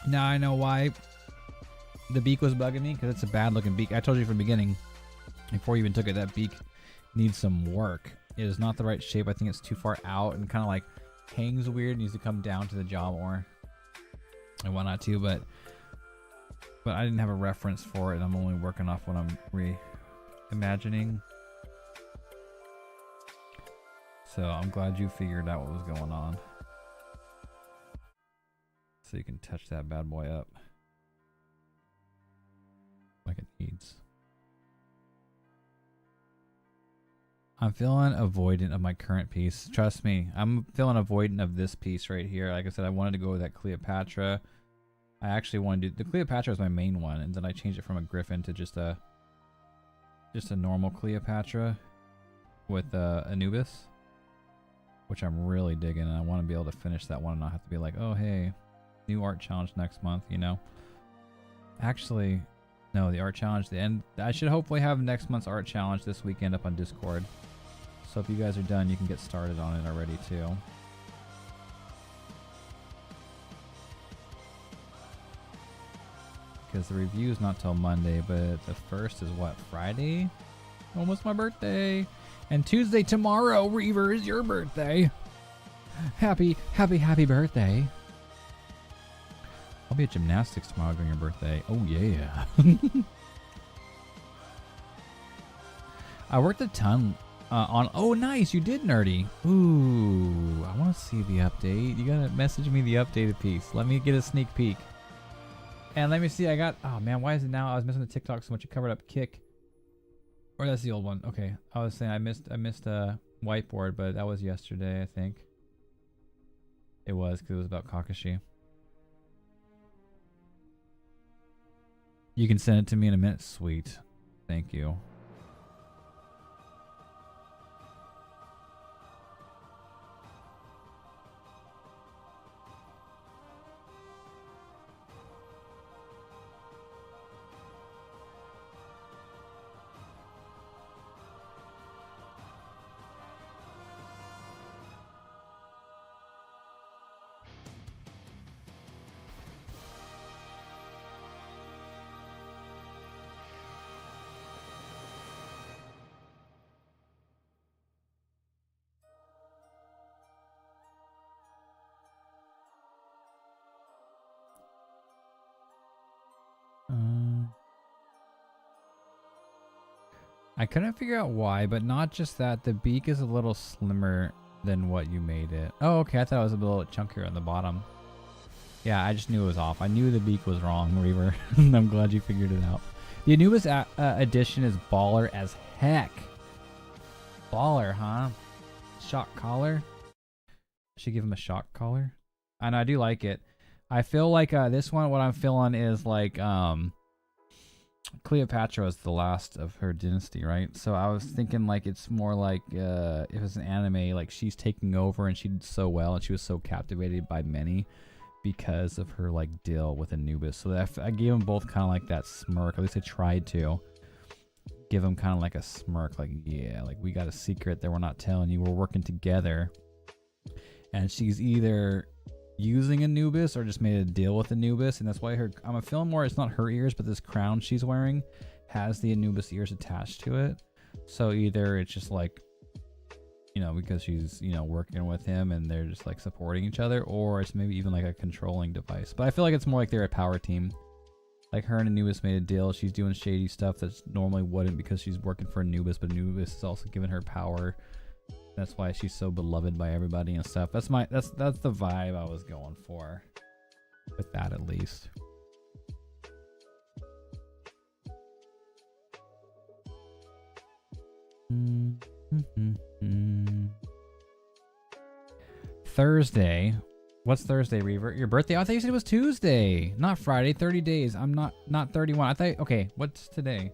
Now I know why the beak was bugging me, because it's a bad looking beak. I told you from the beginning, before you even took it, that beak needs some work. It is not the right shape. I think it's too far out and kind of like hangs weird. It needs to come down to the jaw more and whatnot too, but I didn't have a reference for it, and I'm only working off what I'm reimagining. So I'm glad you figured out what was going on. So you can touch that bad boy up like it needs. I'm feeling avoidant of my current piece. Trust me, I'm feeling avoidant of this piece right here. Like I said, I wanted to go with that Cleopatra. I actually wanted to do the Cleopatra was my main one, and then I changed it from a Griffin to just a normal Cleopatra with Anubis, which I'm really digging, and I want to be able to finish that one and not have to be like, oh hey, new art challenge next month, you know. Actually, no, the art challenge, the end. I should hopefully have next month's art challenge this weekend up on Discord. So if you guys are done, you can get started on it already too. Because the review is not till Monday, but the first is what, Friday? Almost my birthday. And Tuesday tomorrow, Reaver, is your birthday. Happy birthday. I'll be at gymnastics tomorrow during your birthday. Oh yeah. I worked a ton on. Oh nice, you did, Nerdy. Ooh, I want to see the update. You gotta message me the updated piece. Let me get a sneak peek. And let me see. I got. Oh man, why is it now? I was missing the TikTok so much. It covered up Kick. Or that's the old one. Okay, I was saying I missed a whiteboard, but that was yesterday, I think. It was because it was about Kakashi. You can send it to me in a minute. Sweet. Thank you. I couldn't figure out why, but not just that. The beak is a little slimmer than what you made it. Oh, okay. I thought it was a little chunkier on the bottom. Yeah, I just knew it was off. I knew the beak was wrong, Reaver. I'm glad you figured it out. The Anubis edition is baller as heck. Baller, huh? Shock collar. Should give him a shock collar. And I do like it. I feel like this one, what I'm feeling is like Cleopatra was the last of her dynasty, right? So I was thinking like it's more like it was an anime, like she's taking over and she did so well and she was so captivated by many because of her like deal with Anubis. So that I gave them both kind of like that smirk. At least I tried to give them kind of like a smirk, like yeah, like we got a secret that we're not telling you. We're working together. And she's either using Anubis or just made a deal with Anubis, and that's why I'm feeling more it's not her ears, but this crown she's wearing has the Anubis ears attached to it. So either it's just like, you know, because she's, you know, working with him and they're just like supporting each other, or it's maybe even like a controlling device. But I feel like it's more like they're a power team. Like her and Anubis made a deal. She's doing shady stuff that normally wouldn't because she's working for Anubis, but Anubis is also giving her power. That's why she's so beloved by everybody and stuff. That's the vibe I was going for with that, at least. Thursday. What's Thursday, Reaver? Your birthday? I thought you said it was Tuesday, not Friday. 30 days. I'm not 31. I thought, okay, what's today?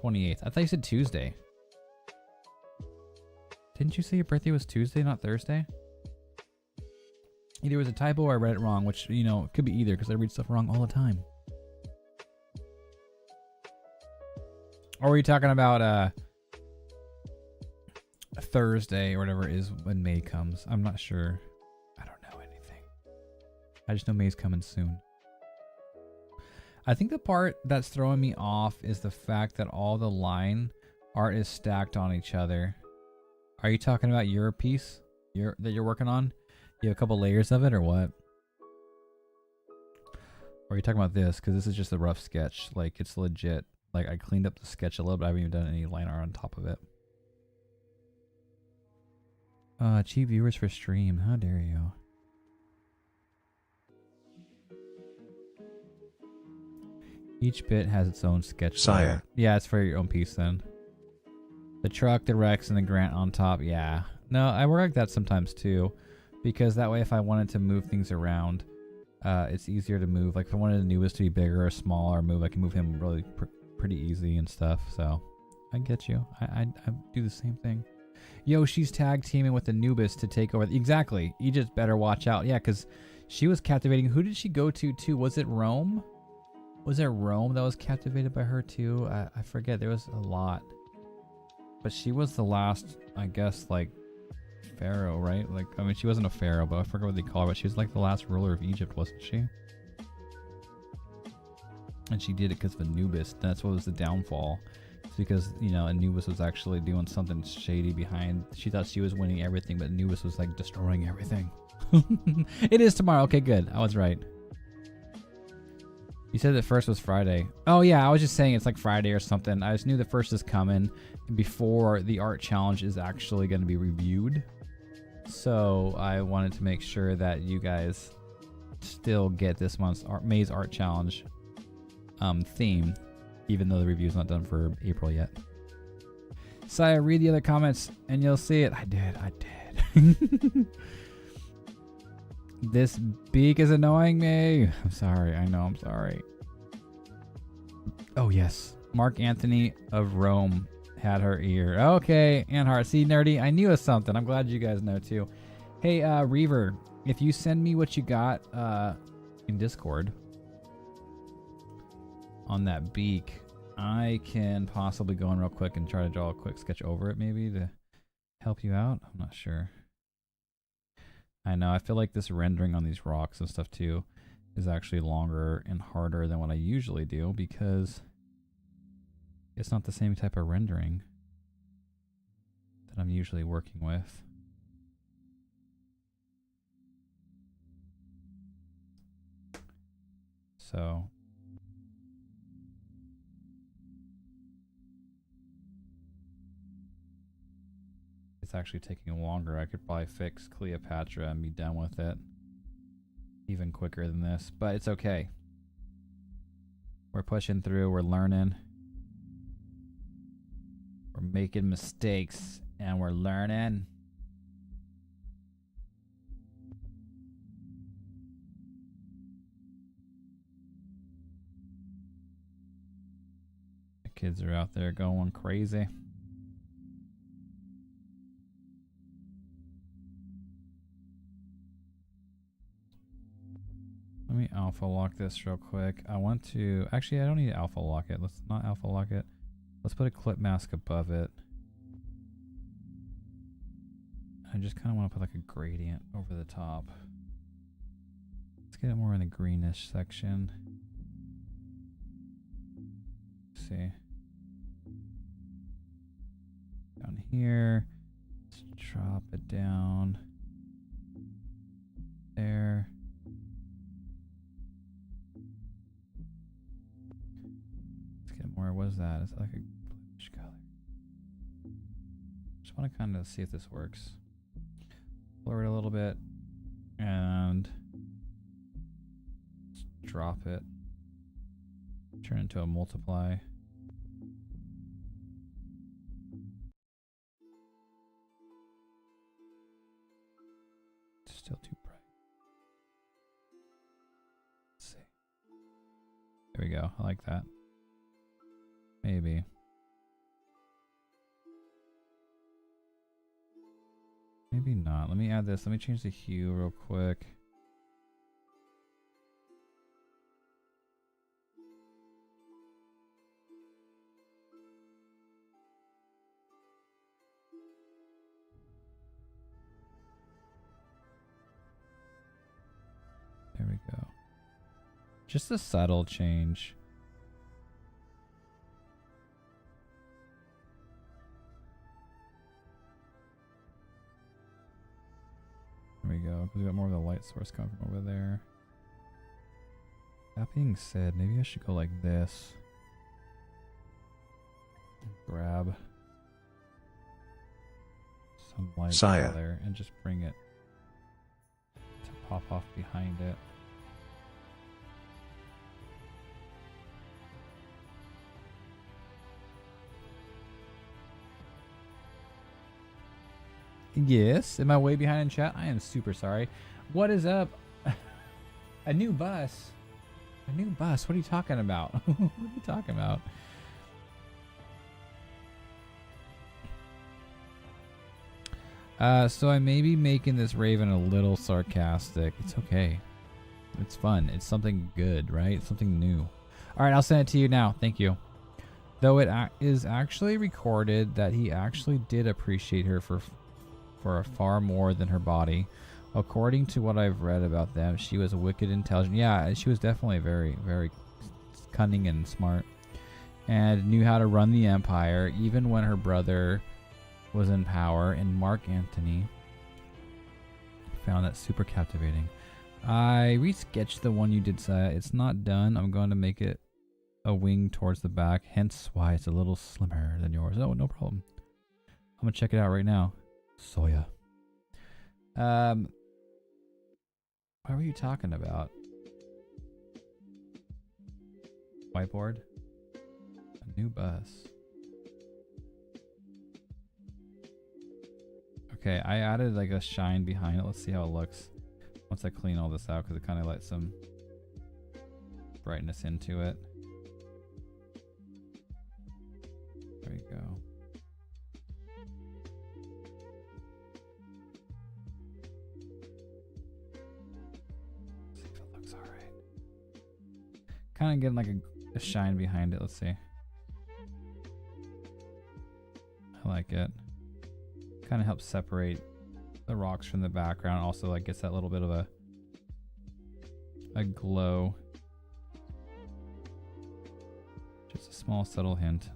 28th. I thought you said Tuesday. Didn't you say your birthday was Tuesday, not Thursday? Either it was a typo or I read it wrong, which, you know, it could be either because I read stuff wrong all the time. Or were you talking about Thursday or whatever it is when May comes? I'm not sure. I don't know anything. I just know May's coming soon. I think the part that's throwing me off is the fact that all the line art is stacked on each other. Are you talking about your piece that you're working on? You have a couple layers of it or what? Or are you talking about this? Because this is just a rough sketch. Like, it's legit. Like, I cleaned up the sketch a little bit. I haven't even done any line art on top of it. Cheap viewers for stream. How dare you? Each bit has its own sketch. Saya. Yeah, it's for your own piece then. The truck, the Rex, and the Grant on top. Yeah. No, I work like that sometimes too, because that way if I wanted to move things around, it's easier to move. Like if I wanted the Anubis to be bigger or smaller, I can move him really pretty easy and stuff. So I get you. I do the same thing. Yo, she's tag teaming with Anubis to take over. Exactly. You just better watch out. Yeah, because she was captivating. Who did she go to too? Was it Rome? Was it Rome that was captivated by her too? I forget. There was a lot. But she was the last, I guess, like, pharaoh, right? Like, I mean, she wasn't a pharaoh, but I forget what they call her. But she was like the last ruler of Egypt, wasn't she? And she did it because of Anubis. That's what was the downfall. It's because, you know, Anubis was actually doing something shady behind. She thought she was winning everything, but Anubis was like destroying everything. It is tomorrow. Okay, good. I was right. You said that first was Friday. Oh yeah, I was just saying it's like Friday or something. I just knew the first is coming before the art challenge is actually going to be reviewed. So I wanted to make sure that you guys still get this month's May's art challenge theme, even though the review's not done for April yet. Saya, read the other comments and you'll see it. I did. This beak is annoying me. I'm sorry. I know. I'm sorry. Oh, yes. Mark Anthony of Rome had her ear. Okay. Anhart. See, nerdy. I knew it was something. I'm glad you guys know, too. Hey, Reaver, if you send me what you got in Discord on that beak, I can possibly go in real quick and try to draw a quick sketch over it, maybe, to help you out. I'm not sure. I know, I feel like this rendering on these rocks and stuff too is actually longer and harder than what I usually do because it's not the same type of rendering that I'm usually working with. So it's actually taking longer. I could probably fix Cleopatra and be done with it even quicker than this, but it's okay. We're pushing through, we're learning. We're making mistakes and we're learning. The kids are out there going crazy. Let me alpha lock this real quick. I want to, actually I don't need to alpha lock it. Let's not alpha lock it. Let's put a clip mask above it. I just kind of want to put like a gradient over the top. Let's get it more in the greenish section. Let's see. Down here. Let's drop it down. There. Or was that? Is it like a bluish color? Just want to kind of see if this works. Lower it a little bit and drop it. Turn it into a multiply. It's still too bright. Let's see. There we go. I like that. Maybe. Maybe not. Let me add this. Let me change the hue real quick. There we go. Just a subtle change. There we go, because we got more of the light source coming from over there. That being said, maybe I should go like this. Grab some light Saya. there and just bring it to pop off behind it. Yes. Am I way behind in chat? I am super sorry. What is up? A new bus. A new bus. What are you talking about? What are you talking about? So I may be making this Raven a little sarcastic. It's okay. It's fun. It's something good, right? Something new. All right, I'll send it to you now. Thank you. Though it is actually recorded that he actually did appreciate her for far more than her body. According to what I've read about them, she was a wicked intelligent. Yeah, she was definitely very, very cunning and smart, and knew how to run the empire, even when her brother was in power. And Mark Antony found that super captivating. I resketched the one you did say. It's not done. I'm going to make it a wing towards the back, hence why it's a little slimmer than yours. Oh, no problem. I'm gonna check it out right now. Soya. What were you talking about? Whiteboard? A new bus. Okay, I added like a shine behind it. Let's see how it looks once I clean all this out, because it kind of lets some brightness into it. There we go. See if it looks alright. Kind of getting like a shine behind it. Let's see. I like it. Kind of helps separate the rocks from the background. Also, like, gets that little bit of a glow. Just a small subtle hint.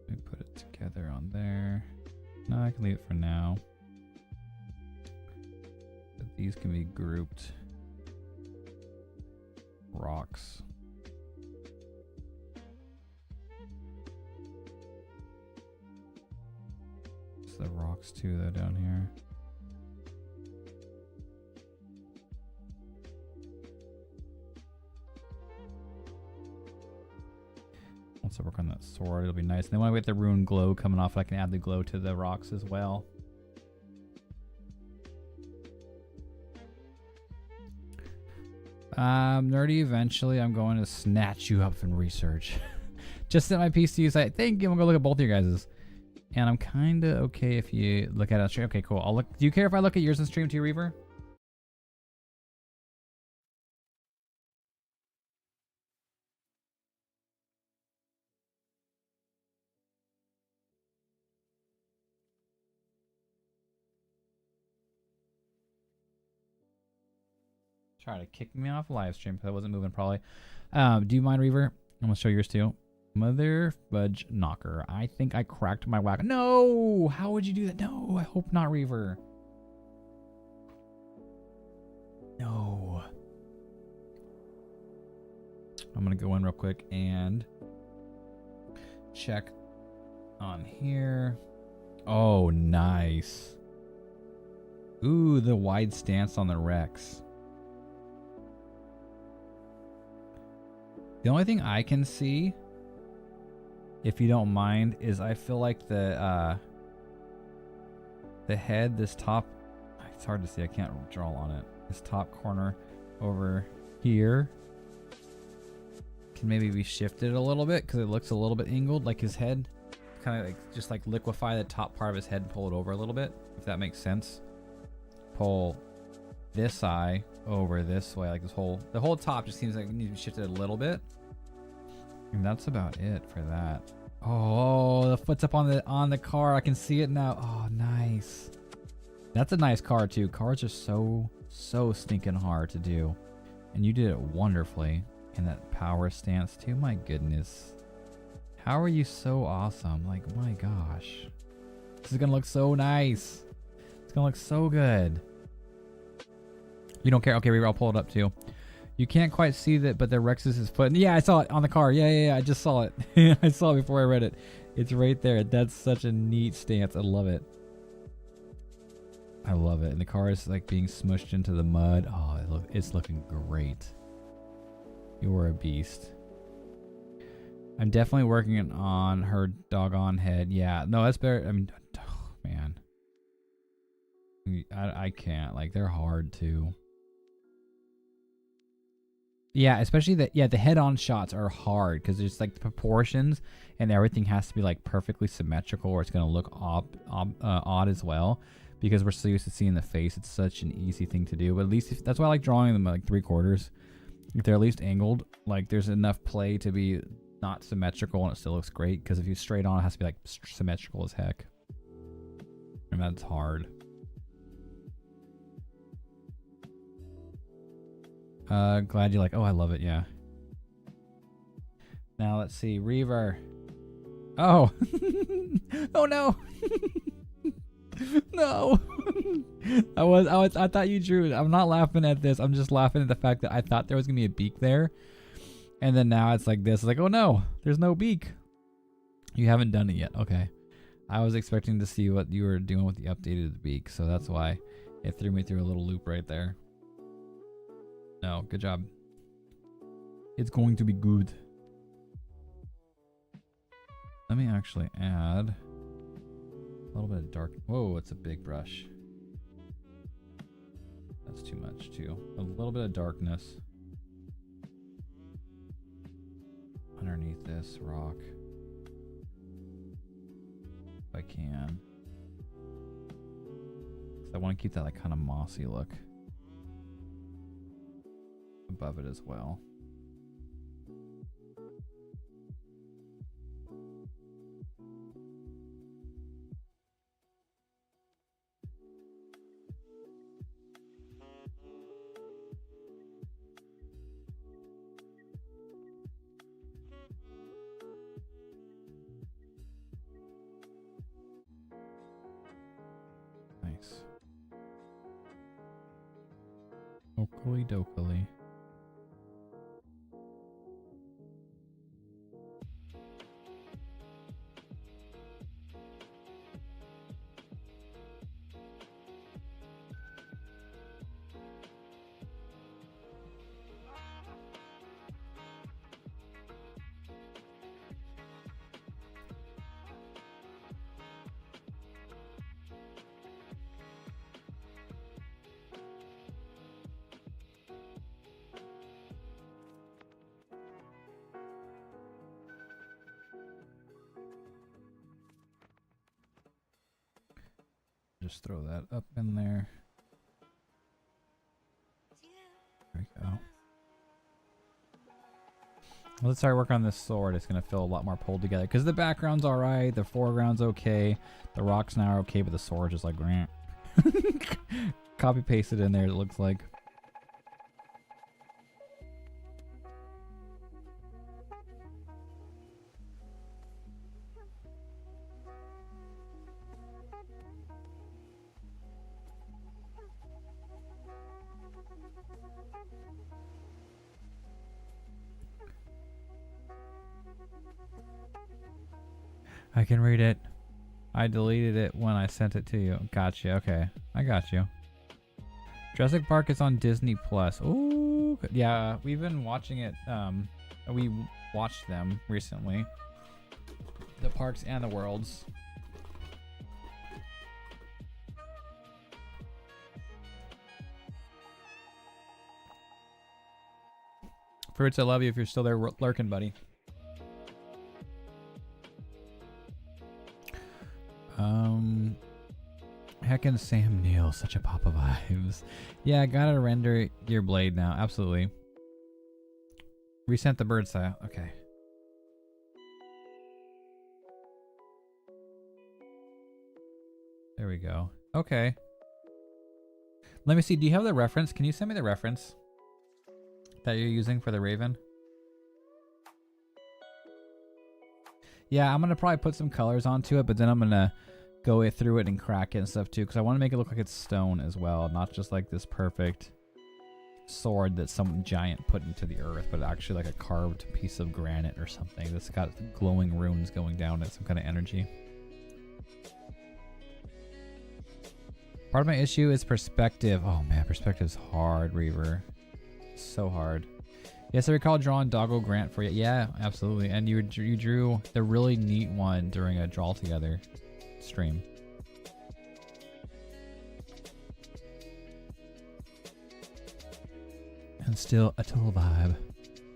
Let me put it together on there. No, I can leave it for now. But these can be grouped rocks. The rocks too, though, down here. Once I work on that sword, it'll be nice. And then when I get the rune glow coming off, I can add the glow to the rocks as well. Nerdy, eventually I'm going to snatch you up from research. Just at my PC site. Thank you. I'm gonna go look at both of your guys's. And I'm kind of okay if you look at it on stream. Okay, cool. I'll look. Do you care if I look at yours on stream too, Reaver? Try to kick me off live stream because I wasn't moving probably. Do you mind, Reaver? I'm gonna show yours too. Mother fudge knocker. I think I cracked my whack. No! How would you do that? No, I hope not, Reaver. No. I'm gonna go in real quick and check on here. Oh, nice. Ooh, the wide stance on the Rex. The only thing I can see, if you don't mind, is I feel like the head, this top, it's hard to see, I can't draw on it. This top corner over here can maybe be shifted a little bit because it looks a little bit angled, like his head. Kind of like just like liquefy the top part of his head and pull it over a little bit, if that makes sense. Pull this eye over this way, like the whole top just seems like it needs to be shifted a little bit. And that's about it for that. Oh, the foot's up on the car. I can see it now. Oh, nice. That's a nice car too. Cars are so stinking hard to do, and you did it wonderfully. And that power stance too. My goodness, how are you so awesome? Like, my gosh, this is gonna look so nice. It's gonna look so good. You don't care? Okay, I'll pull it up too. You can't quite see that, but the Rex is his foot. Yeah, I saw it on the car. Yeah, I just saw it. I saw it before I read it. It's right there. That's such a neat stance. I love it. I love it. And the car is like being smushed into the mud. Oh, it's looking great. You are a beast. I'm definitely working on her doggone head. Yeah, no, that's better. I mean, oh, man. I can't. Like, they're hard too. Yeah, especially the head-on shots are hard because it's like the proportions and everything has to be like perfectly symmetrical or it's going to look odd as well because we're so used to seeing the face. It's such an easy thing to do, but at least that's why I like drawing them like 3/4. If they're at least angled, like there's enough play to be not symmetrical and it still looks great because if you straight on, it has to be like symmetrical as heck. And that's hard. Glad you like. Oh, I love it. Yeah. Now let's see. Reaver. Oh. Oh no. No. I thought you drew it. I'm not laughing at this. I'm just laughing at the fact that I thought there was gonna be a beak there, and then now it's like this. It's like, oh no, there's no beak. You haven't done it yet. Okay. I was expecting to see what you were doing with the updated beak, so that's why it threw me through a little loop right there. No, good job. It's going to be good. Let me actually add a little bit of dark. Whoa, it's a big brush. That's too much too. A little bit of darkness underneath this rock. If I can. 'Cause I want to keep that like kind of mossy look above it as well. Nice. Oakley dokley. Just throw that up in there. There we go. Well, let's start working on this sword. It's going to feel a lot more pulled together because the background's all right, the foreground's okay, the rocks now are okay, but the sword just like grant. Copy pasted in there. It looks like. I can read it. I deleted it when I sent it to you. Gotcha. Okay. I got you. Jurassic Park is on Disney Plus. Ooh. Yeah, we've been watching it. We watched them recently. The parks and the worlds. Fruits, I love you if you're still there lurking, buddy. Heckin' Sam Neill, such a pop of vibes. Yeah, I gotta render your blade now. Absolutely. Resent the bird style. Okay. There we go. Okay. Let me see. Do you have the reference? Can you send me the reference that you're using for the Raven? Yeah, I'm gonna probably put some colors onto it, but then I'm gonna go through it and crack it and stuff too, because I want to make it look like it's stone as well, not just like this perfect sword that some giant put into the earth, but actually like a carved piece of granite or something that's got glowing runes going down it, some kind of energy. Part of my issue is perspective. Oh man, perspective's hard, Reaver. So hard. Yes, I recall drawing Doggo Grant for you. Yeah, absolutely. And you drew the really neat one during a draw together stream. And still a total vibe.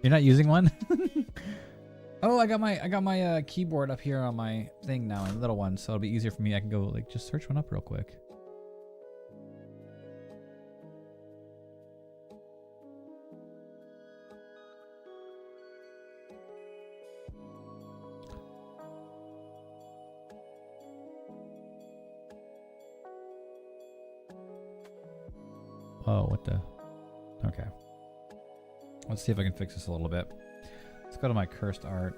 You're not using one? Oh, I got my keyboard up here on my thing now, a little one, so it'll be easier for me. I can go like just search one up real quick. Oh, what the? Okay. Let's see if I can fix this a little bit. Let's go to my cursed art.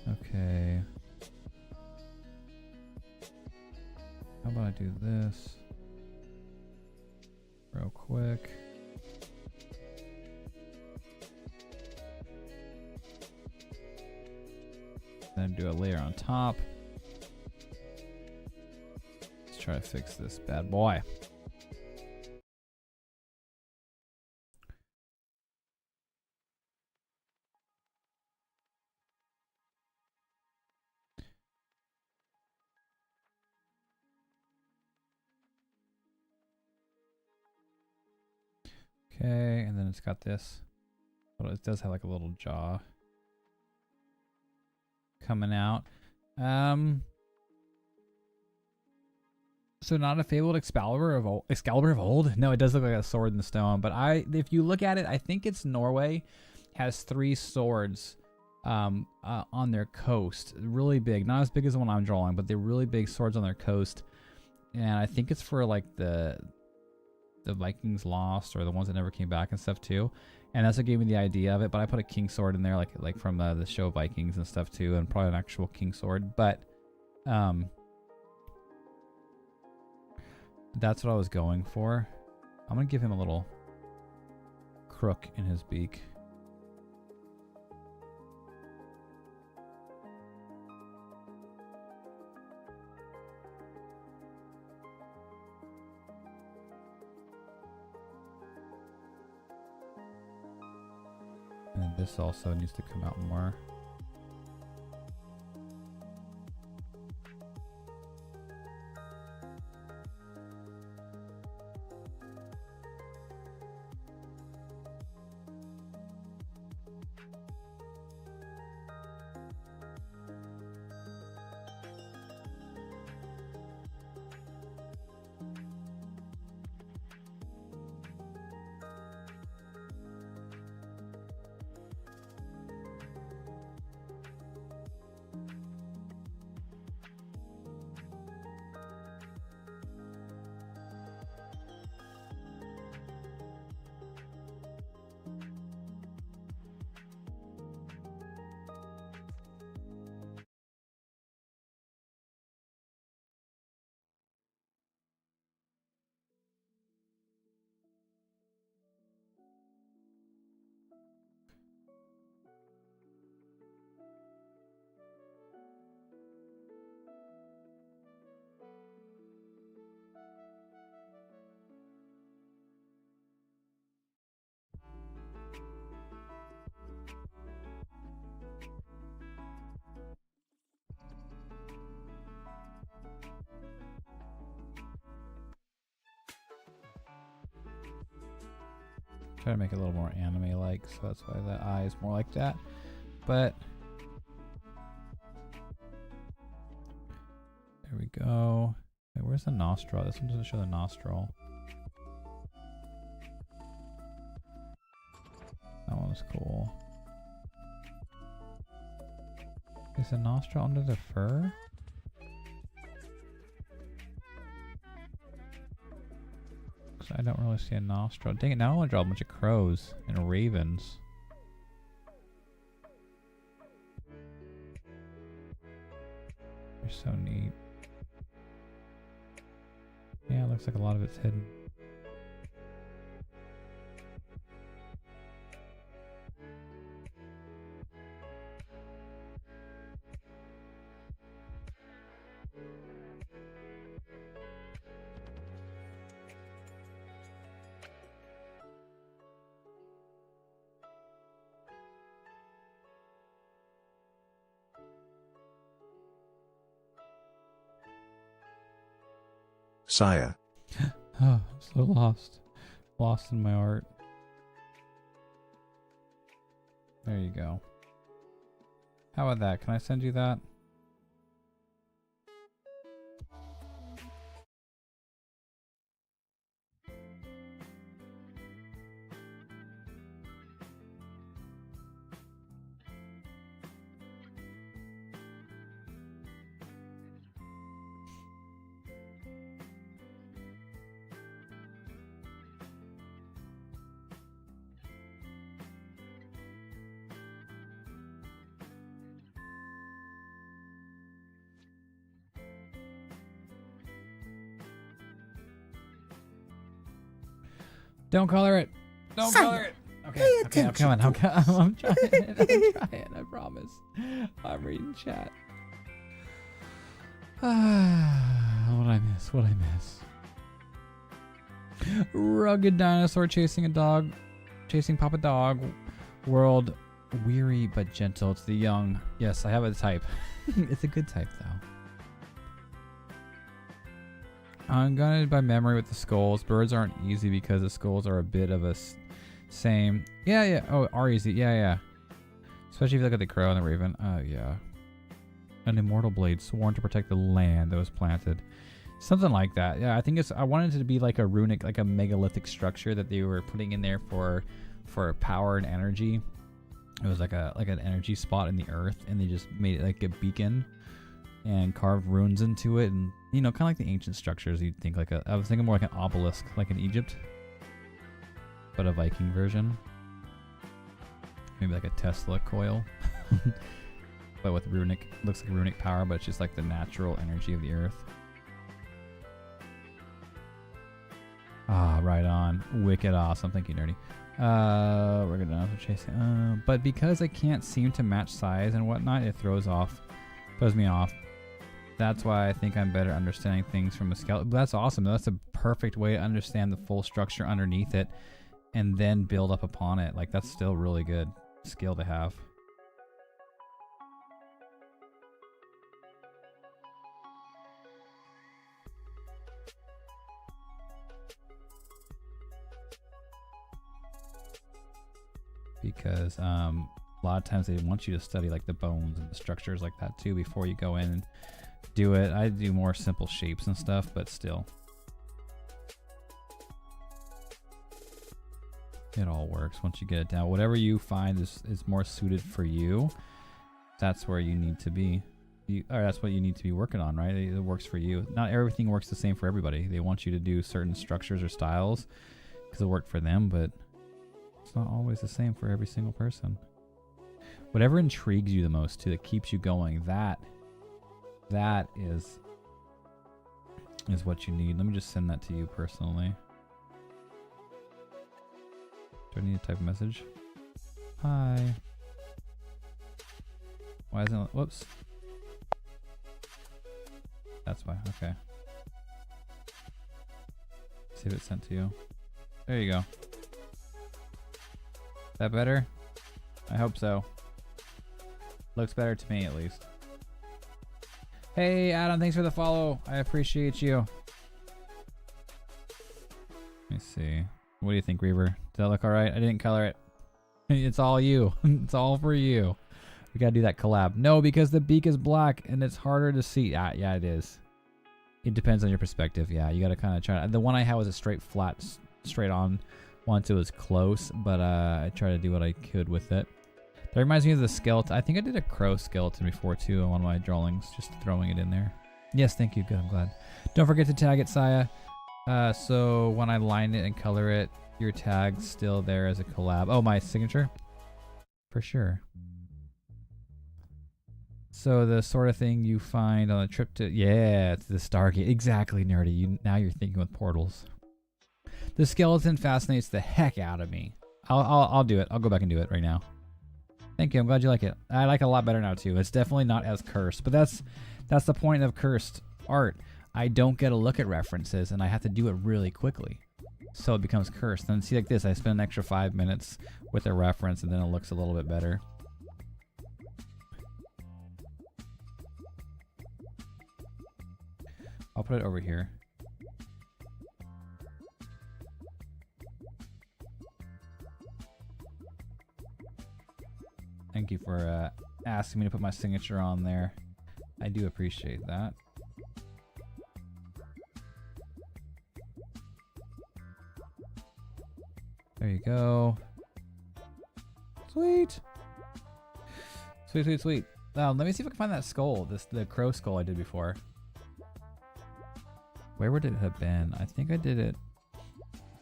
Okay. How about I do this real quick? Then do a layer on top. Let's try to fix this bad boy. Okay, and then it's got this. Well, it does have like a little jaw coming out. So not a fabled Excalibur of old? No, it does look like a sword in the stone, but if you look at it, I think it's Norway has 3 swords on their coast. Really big. Not as big as the one I'm drawing, but they're really big swords on their coast. And I think it's for like the Vikings lost, or the ones that never came back and stuff too. And that's what gave me the idea of it. But I put a king sword in there, like from the show Vikings and stuff too, and probably an actual king sword. But that's what I was going for. I'm gonna give him a little crook in his beak. And this also needs to come out more. Try to make it a little more anime-like, so that's why the eye is more like that. But there we go. Wait, where's the nostril? This one doesn't show the nostril. That one was cool. Is the nostril under the fur? I don't really see a nostril. Dang it, now I want to draw a bunch of crows and ravens. They're so neat. Yeah, it looks like a lot of it's hidden. Saya. Oh, so lost. Lost in my art. There you go. How about that? Can I send you that? Don't color it. Don't color it. Okay, okay, I'm coming. I'm trying. I'm trying. I promise. I'm reading chat. What I miss? What I miss? Rugged dinosaur chasing a dog, chasing Papa Dog. World weary but gentle. It's the young. Yes, I have a type. It's a good type though. I'm gunted by memory with the skulls. Birds aren't easy because the skulls are a bit of a same. Yeah, yeah. Oh, are easy. Yeah, yeah. Especially if you look at the crow and the raven. Oh, yeah. An immortal blade sworn to protect the land that was planted. Something like that. Yeah, I think it's. I wanted it to be like a runic, like a megalithic structure that they were putting in there for power and energy. It was like an energy spot in the earth, and they just made it like a beacon and carved runes into it, and you know, kind of like the ancient structures. You'd think like I was thinking more like an obelisk, like in Egypt, but a Viking version. Maybe like a Tesla coil, but with runic, looks like runic power, but it's just like the natural energy of the earth. Ah, right on. Wicked awesome. Thank you, Nerdy. We're gonna have to chase it. But because I can't seem to match size and whatnot, it throws me off. That's why I think I'm better understanding things from a scale. That's awesome. That's a perfect way to understand the full structure underneath it and then build up upon it. Like, that's still really good skill to have. Because a lot of times they want you to study like the bones and the structures like that too before you go in and do it. I do more simple shapes and stuff, but still. It all works once you get it down. Whatever you find is more suited for you, that's where you need to be. Or that's what you need to be working on, right? It works for you. Not everything works the same for everybody. They want you to do certain structures or styles because it worked for them, but it's not always the same for every single person. Whatever intrigues you the most too, that keeps you going, that is what you need. Let me just send that to you personally. Do I need to type a message? Hi. Why isn't it? Whoops. That's why. Okay. See if it's sent to you. There you go. That better? I hope so. Looks better to me, at least. Hey, Adam, thanks for the follow. I appreciate you. Let me see. What do you think, Reaver? Does that look alright? I didn't color it. It's all you. It's all for you. We gotta do that collab. No, because the beak is black and it's harder to see. Yeah, it is. It depends on your perspective. Yeah, you gotta kind of try. The one I had was a straight on once it was close, but I tried to do what I could with it. That reminds me of the skeleton. I think I did a crow skeleton before too on one of my drawings, just throwing it in there. Yes, thank you. Good, I'm glad. Don't forget to tag it, Saya. So when I line it and color it, your tag's still there as a collab. Oh, my signature? For sure. So the sort of thing you find on a trip to, yeah, it's the Stargate. Exactly, Nerdy. Now you're thinking with portals. The skeleton fascinates the heck out of me. I'll do it. I'll go back and do it right now. Thank you. I'm glad you like it. I like it a lot better now too. It's definitely not as cursed, but that's the point of cursed art. I don't get a look at references and I have to do it really quickly. So it becomes cursed. And see, like this, I spend an extra 5 minutes with a reference and then it looks a little bit better. I'll put it over here. Thank you for asking me to put my signature on there. I do appreciate that. There you go. Sweet. Sweet, sweet, sweet. Let me see if I can find that skull. The crow skull I did before. Where would it have been? I think I did it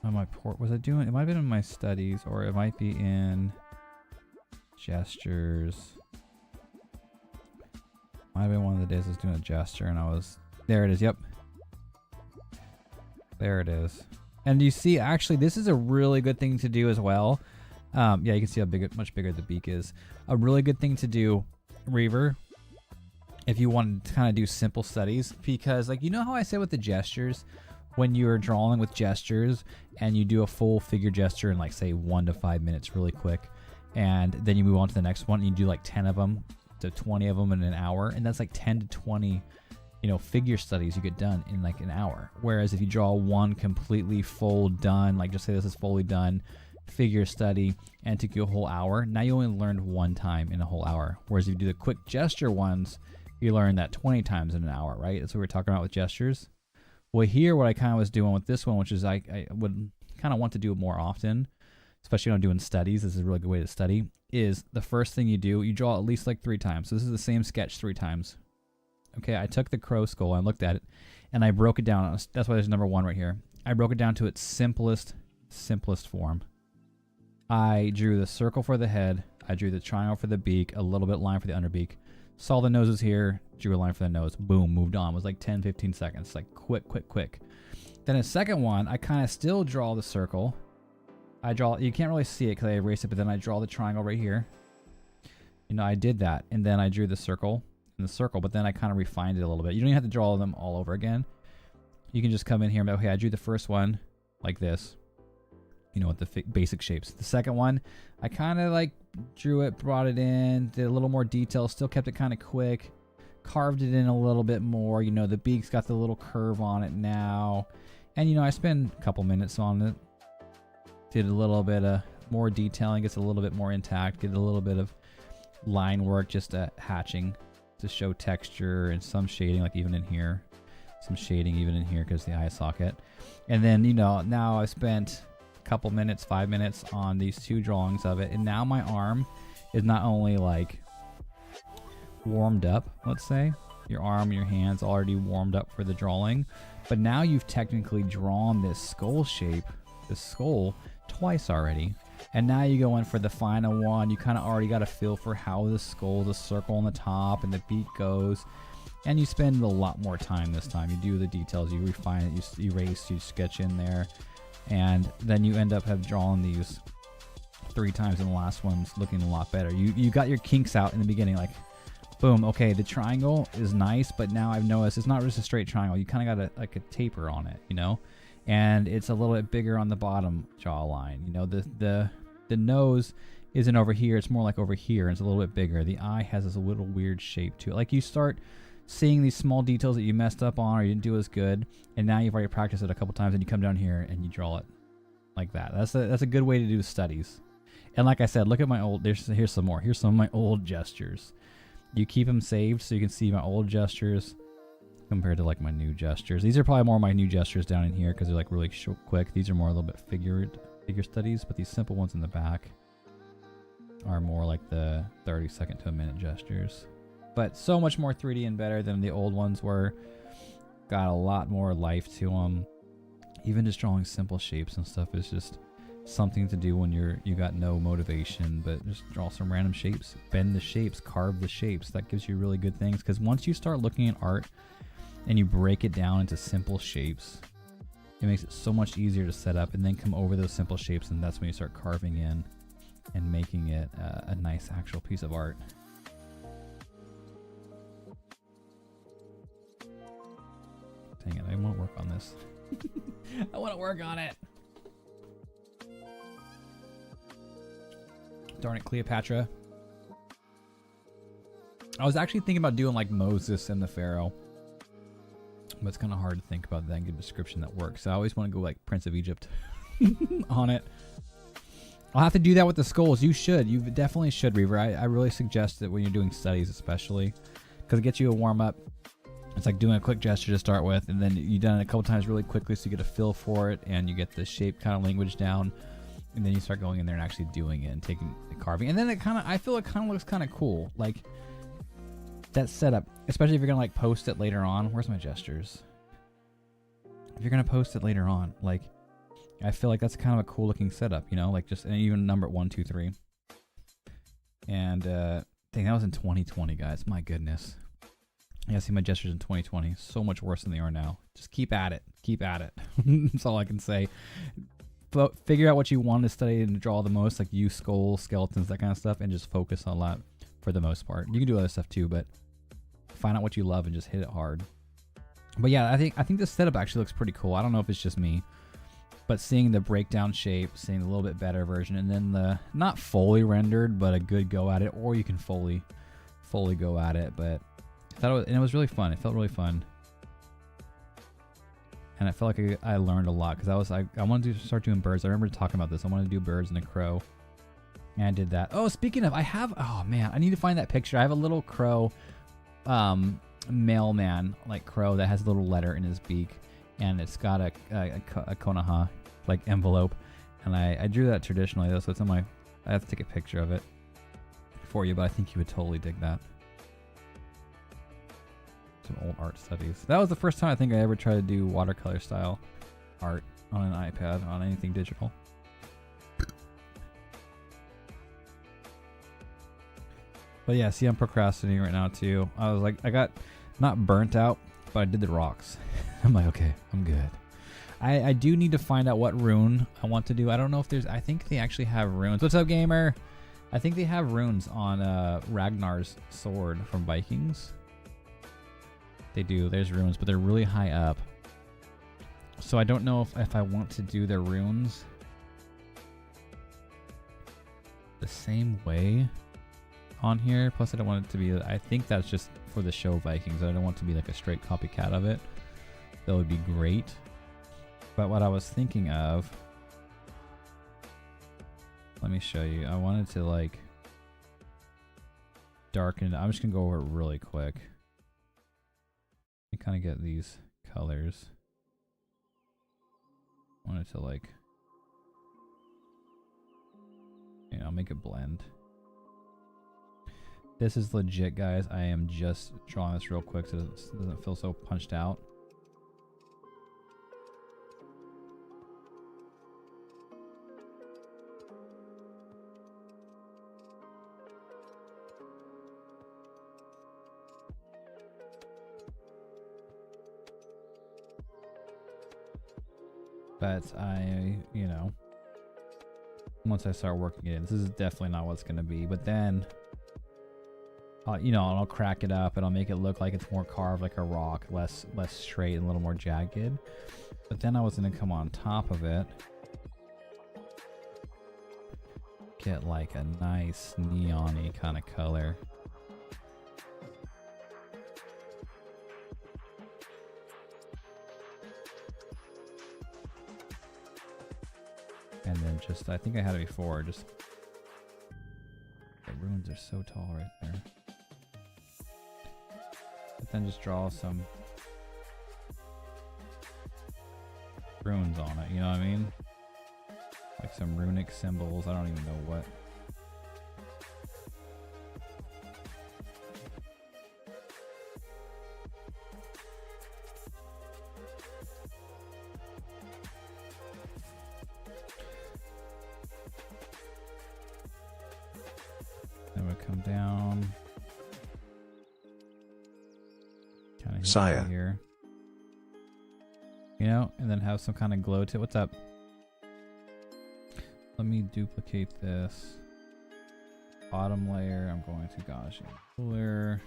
on my port. Was I doing? It might have been in my studies, or it might be in gestures. Might have been one of the days I was doing a gesture, and I was. There it is. Yep. There it is. And you see, actually, this is a really good thing to do as well. Yeah, you can see how big, much bigger the beak is. A really good thing to do, Reaver, if you want to kind of do simple studies, because like, you know how I said with the gestures, when you're drawing with gestures and you do a full figure gesture in like say 1 to 5 minutes really quick, and then you move on to the next one and you do like 10 of them to 20 of them in an hour, and that's like 10 to 20 figure studies you get done in like an hour. Whereas if you draw one completely full done, like just say this is fully done figure study and it took you a whole hour, now you only learned one time in a whole hour. Whereas if you do the quick gesture ones, you learn that 20 times in an hour, right? That's what we're talking about with gestures. Well, here what I kind of was doing with this one, which is I would kind of want to do it more often, especially when I'm doing studies. This is a really good way to study. Is the first thing you do, you draw at least like 3 times. So this is the same sketch 3 times. Okay, I took the crow skull, I looked at it, and I broke it down. That's why there's number 1 right here. I broke it down to its simplest form. I drew the circle for the head. I drew the triangle for the beak, a little bit line for the underbeak. Saw the noses here, drew a line for the nose. Boom, moved on. It was like 10, 15 seconds. Like quick, quick, quick. Then a second one, I kind of still draw the circle. I draw, you can't really see it because I erased it, but then I draw the triangle right here. I did that. And then I drew the circle and the circle, but then I kind of refined it a little bit. You don't even have to draw them all over again. You can just come in here and be, okay, I drew the first one like this. With the basic shapes. The second one, I kind of like drew it, brought it in, did a little more detail, still kept it kind of quick, carved it in a little bit more. The beak's got the little curve on it now. And, I spent a couple minutes on it. Did a little bit of more detailing, gets a little bit more intact, get a little bit of line work, just hatching to show texture and some shading, like even in here. Some shading even in here because the eye socket. And then, now I spent couple minutes, 5 minutes on these 2 drawings of it, and now my arm is not only like warmed up, let's say your arm, your hands already warmed up for the drawing, but now you've technically drawn this skull shape, this skull, twice already, and now you go in for the final one. You kind of already got a feel for how the skull, the circle on the top and the beak goes, and you spend a lot more time this time. You do the details, you refine it, you erase, you sketch in there. And then you end up have drawn these 3 times, and the last one's looking a lot better. You got your kinks out in the beginning, like, boom, okay, the triangle is nice, but now I've noticed it's not just a straight triangle. You kind of got a taper on it, and it's a little bit bigger on the bottom jawline. The nose isn't over here; it's more like over here, and it's a little bit bigger. The eye has this little weird shape to it. Like, you start seeing these small details that you messed up on or you didn't do as good, and now you've already practiced it a couple times, and you come down here and you draw it like that. That's a good way to do studies. And like I said, look at my old, here's some more. Here's some of my old gestures. You keep them saved so you can see my old gestures compared to like my new gestures. These are probably more of my new gestures down in here because they're like really quick. These are more a little bit figure studies, but these simple ones in the back are more like the 30-second to a minute gestures. But so much more 3D and better than the old ones were. Got a lot more life to them. Even just drawing simple shapes and stuff is just something to do when you got no motivation, but just draw some random shapes, bend the shapes, carve the shapes. That gives you really good things, because once you start looking at art and you break it down into simple shapes, it makes it so much easier to set up and then come over those simple shapes, and that's when you start carving in and making it a nice actual piece of art. Dang it, I want to work on this. I want to work on it. Darn it, Cleopatra. I was actually thinking about doing like Moses and the Pharaoh, but it's kind of hard to think about that and get a description that works. So I always want to go like Prince of Egypt on it. I'll have to do that with the skulls. You should. You definitely should, Reaver. I really suggest that when you're doing studies, especially, because it gets you a warm up. It's like doing a quick gesture to start with, and then you've done it a couple times really quickly, so you get a feel for it, and you get the shape kind of language down, and then you start going in there and actually doing it and taking the carving, and then I feel it kind of looks kind of cool, like that setup, especially if you're gonna like post it later on. Where's my gestures? If you're gonna post it later on, like. I feel like that's kind of a cool looking setup, you know, like just and even number 1, 2, 3. And dang, that was in 2020, guys. My goodness. Yeah, see my gestures in 2020. So much worse than they are now. Just keep at it. Keep at it. That's all I can say. But figure out what you want to study and draw the most, like use skulls, skeletons, that kind of stuff, and just focus on that for the most part. You can do other stuff too, but find out what you love and just hit it hard. But yeah, I think this setup actually looks pretty cool. I don't know if it's just me. But seeing the breakdown shape, seeing a little bit better version, and then the not fully rendered, but a good go at it, or you can fully go at it. But I thought it was really fun. It felt really fun, and I felt like I learned a lot because I wanted to start doing birds. I remember talking about this. I wanted to do birds and a crow, and I did that. Oh, speaking of, oh man, I need to find that picture. I have a little crow, mailman like crow that has a little letter in his beak. And it's got a Konoha like envelope, and I drew that traditionally though, so it's on my. I have to take a picture of it for you, but I think you would totally dig that. Some old art studies. That was the first time I think I ever tried to do watercolor style art on an iPad, on anything digital. But yeah, see, I'm procrastinating right now too. I was like, I got not burnt out, but I did the rocks. I'm like, okay, I'm good. I do need to find out what rune I want to do. I don't know if there's... I think they actually have runes. What's up, gamer? I think they have runes on Ragnar's sword from Vikings. They do. There's runes, but they're really high up. So I don't know if I want to do their runes the same way on here. Plus, I don't want it to be... I think that's just for the show Vikings. I don't want it to be like a straight copycat of it. That would be great. But what I was thinking of... Let me show you. I wanted to like... darken it. I'm just going to go over it really quick. You kind of get these colors. I wanted to like... You know, make it blend. This is legit, guys. I am just drawing this real quick so it doesn't feel so punched out. But you know, once I start working it in, this is definitely not what it's going to be. But then, you know, I'll crack it up and I'll make it look like it's more carved like a rock, less straight and a little more jagged. But then I was going to come on top of it, get like a nice neon-y kind of color. And then just, I think I had it before, just, the runes are so tall right there. But then just draw some runes on it, you know what I mean? Like some runic symbols, I don't even know what. Then we come down. Kind of Saya. here. You know, and then have some kind of glow to it. What's up? Let me duplicate this. Bottom layer, I'm going to Gaussian Blur.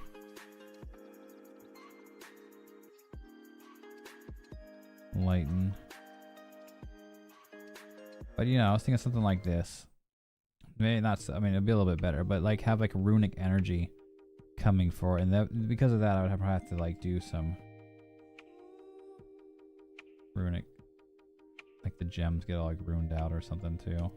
Lighten. But you know, I was thinking something like this. Maybe not, I mean, it'd be a little bit better, but like have like runic energy coming for it. And that, because of that, I would have to like do some runic, like the gems get all like runed out or something too.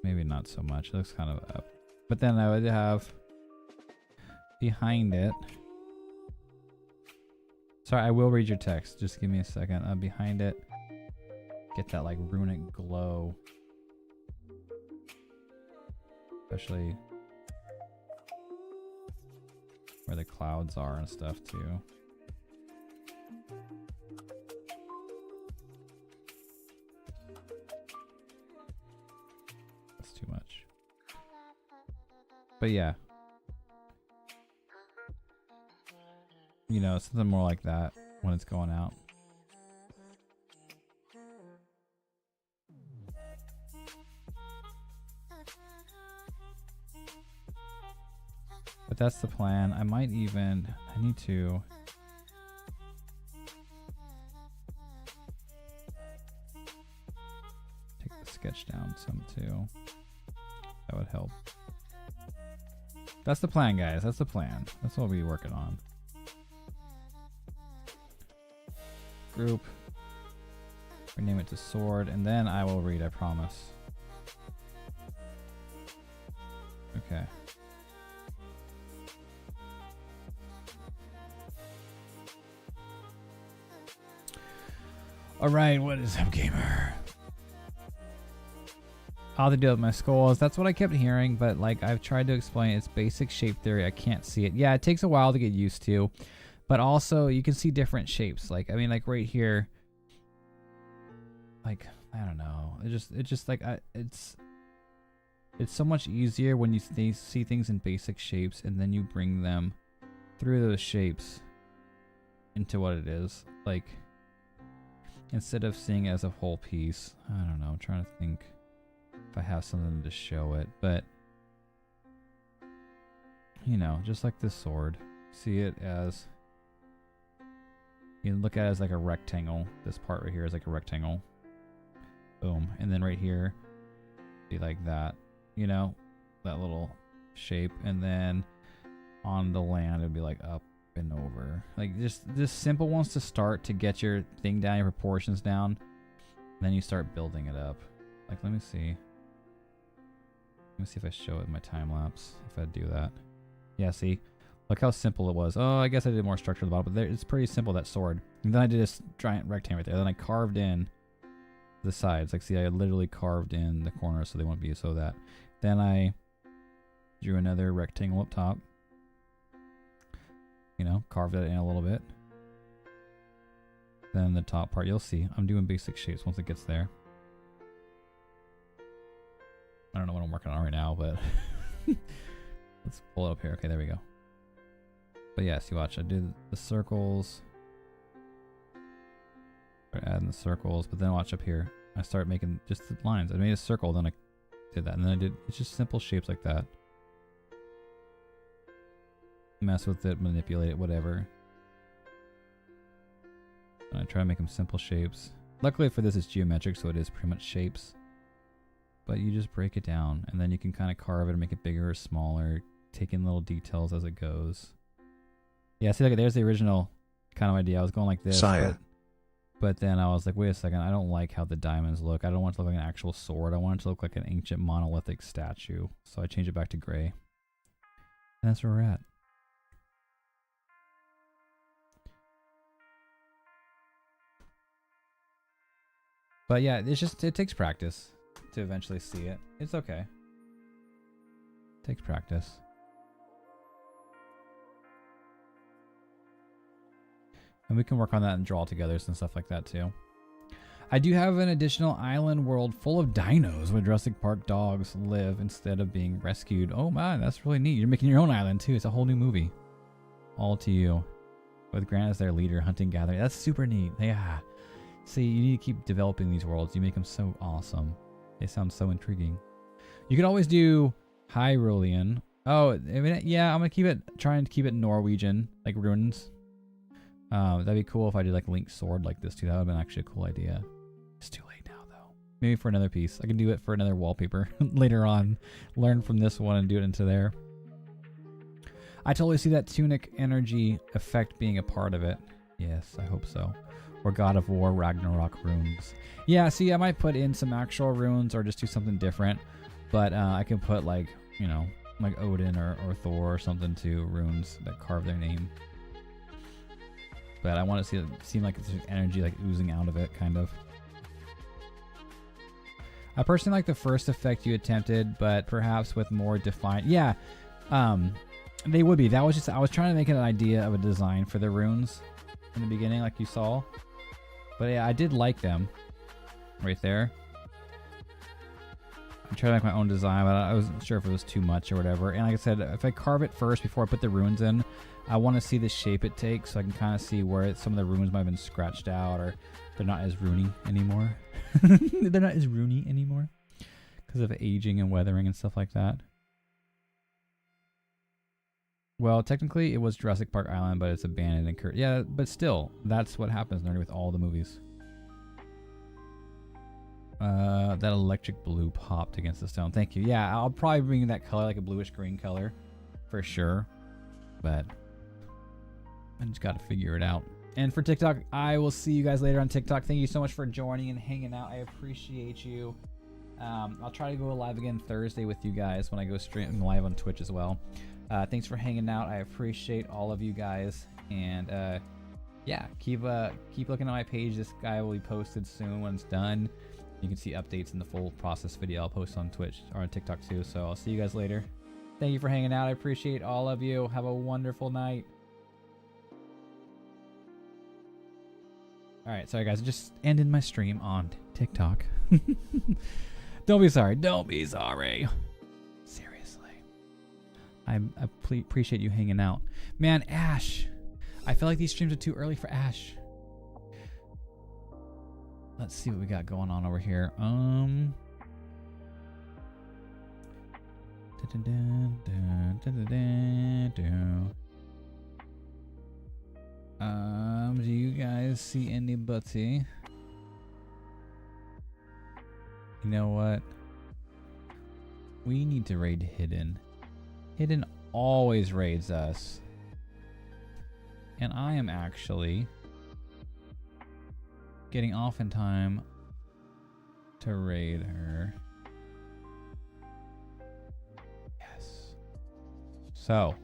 maybe not so much. It looks kind of up. But then I would have behind it. Sorry, I will read your text. Just give me a second. Behind it, get that like runic glow. Especially where the clouds are and stuff too. That's too much. But yeah. You know, something more like that when it's going out. But that's the plan. I need to take the sketch down some too. That would help. That's the plan, guys. That's the plan. That's what we'll be working on. Group. Rename it to sword, and then I will read, I promise. Okay. Alright, what is up, gamer? I'll have to deal with my skulls. That's what I kept hearing, but like I've tried to explain, it's basic shape theory. I can't see it. Yeah, it takes a while to get used to, but also you can see different shapes. Like, I mean, like right here, like, I don't know. It's just like, it's so much easier when you see things in basic shapes and then you bring them through those shapes into what it is. Like, instead of seeing it as a whole piece. I don't know. I'm trying to think if I have something to show it, but you know, just like this sword, see it as, you can look at it as like a rectangle. This part right here is like a rectangle. Boom. And then right here, be like that, you know, that little shape. And then on the land, it'd be like up and over. Like just simple ones to start to get your thing down, your proportions down. Then you start building it up. Like, let me see. Let me see if I show it in my time lapse. If I do that. Yeah, see? Look how simple it was. Oh, I guess I did more structure at the bottom, but there, it's pretty simple, that sword. And then I did this giant rectangle right there. Then I carved in the sides. Like, see, I literally carved in the corners so they won't be so that. Then I drew another rectangle up top. You know, carved it in a little bit. Then the top part, you'll see. I'm doing basic shapes once it gets there. I don't know what I'm working on right now, but let's pull it up here. Okay, there we go. But yeah, see, watch. I did the circles. Start adding the circles, but then watch up here. I start making just the lines. I made a circle, then I did that, and then I did. It's just simple shapes like that. Mess with it, manipulate it, whatever. And I try to make them simple shapes. Luckily for this, it's geometric, so it is pretty much shapes. But you just break it down, and then you can kind of carve it and make it bigger or smaller, take in little details as it goes. Yeah, see, like there's the original kind of idea. I was going like this, but then I was like, wait a second, I don't like how the diamonds look. I don't want it to look like an actual sword. I want it to look like an ancient monolithic statue. So I changed it back to gray. And that's where we're at. But yeah, it's just, it takes practice to eventually see it. It's okay. It takes practice. And we can work on that and draw together and stuff like that too. I do have an additional island world full of dinos where Jurassic Park dogs live instead of being rescued. Oh man, that's really neat. You're making your own island too. It's a whole new movie. All to you. With Grant as their leader, hunting, gathering. That's super neat. Yeah. See, you need to keep developing these worlds. You make them so awesome. They sound so intriguing. You could always do Hyrulean. Oh, I mean, yeah, I'm gonna keep it, trying to keep it Norwegian, like runes. That'd be cool if I did like Link's sword like this too. That would have been actually a cool idea. It's too late now though. Maybe for another piece. I can do it for another wallpaper later on. Learn from this one and do it into there. I totally see that tunic energy effect being a part of it. Yes, I hope so. Or God of War Ragnarok runes. Yeah, see, I might put in some actual runes or just do something different. But I can put like, you know, like Odin or Thor or something to runes that carve their name. But I want to see it seem like there's energy like oozing out of it, kind of. I personally like the first effect you attempted, but perhaps with more defined. Yeah, they would be. That was just, I was trying to make an idea of a design for the runes in the beginning, like you saw. But yeah, I did like them right there. I'm trying to make my own design, but I wasn't sure if it was too much or whatever. And like I said, if I carve it first before I put the runes in, I want to see the shape it takes so I can kind of see where some of the runes might have been scratched out or they're not as runey anymore. They're not as runey anymore because of aging and weathering and stuff like that. Well, technically it was Jurassic Park Island, but it's abandoned and cursed. Yeah, but still, that's what happens, Nerdy, with all the movies. That electric blue popped against the stone. Thank you. Yeah, I'll probably bring that color, like a bluish green color, for sure. But I just got to figure it out. And for TikTok, I will see you guys later on TikTok. Thank you so much for joining and hanging out. I appreciate you. I'll try to go live again Thursday with you guys when I go stream live on Twitch as well. Thanks for hanging out. I appreciate all of you guys. And yeah, keep looking at my page. This guy will be posted soon when it's done. You can see updates in the full process video I'll post on Twitch or on TikTok too. So I'll see you guys later. Thank you for hanging out. I appreciate all of you. Have a wonderful night. Alright, sorry guys, I just ended my stream on TikTok. Don't be sorry. Don't be sorry. Seriously. I appreciate you hanging out. Man, Ash. I feel like these streams are too early for Ash. Let's see what we got going on over here. Do you guys see anybody? You know what? We need to raid Hidden. Hidden always raids us. And I am actually getting off in time to raid her. Yes. So,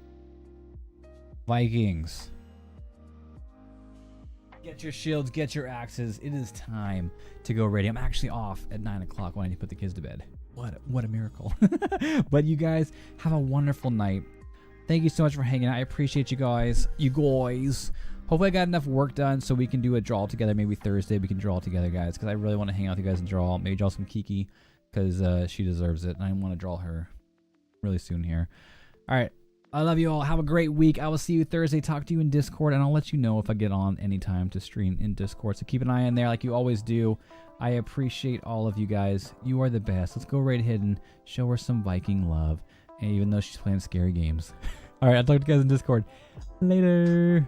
Vikings. Get your shields, get your axes. It is time to go raiding. I'm actually off at 9 o'clock when I need to put the kids to bed. What a miracle. But you guys have a wonderful night. Thank you so much for hanging out. I appreciate you guys. Hopefully I got enough work done so we can do a draw together. Maybe Thursday we can draw together, guys, because I really want to hang out with you guys and draw. Maybe draw some Kiki because she deserves it. And I want to draw her really soon here. All right. I love you all. Have a great week. I will see you Thursday. Talk to you in Discord, and I'll let you know if I get on anytime to stream in Discord. So keep an eye in there like you always do. I appreciate all of you guys. You are the best. Let's go raid Hidden. Show her some Viking love. And even though she's playing scary games. All right. I'll talk to you guys in Discord. Later.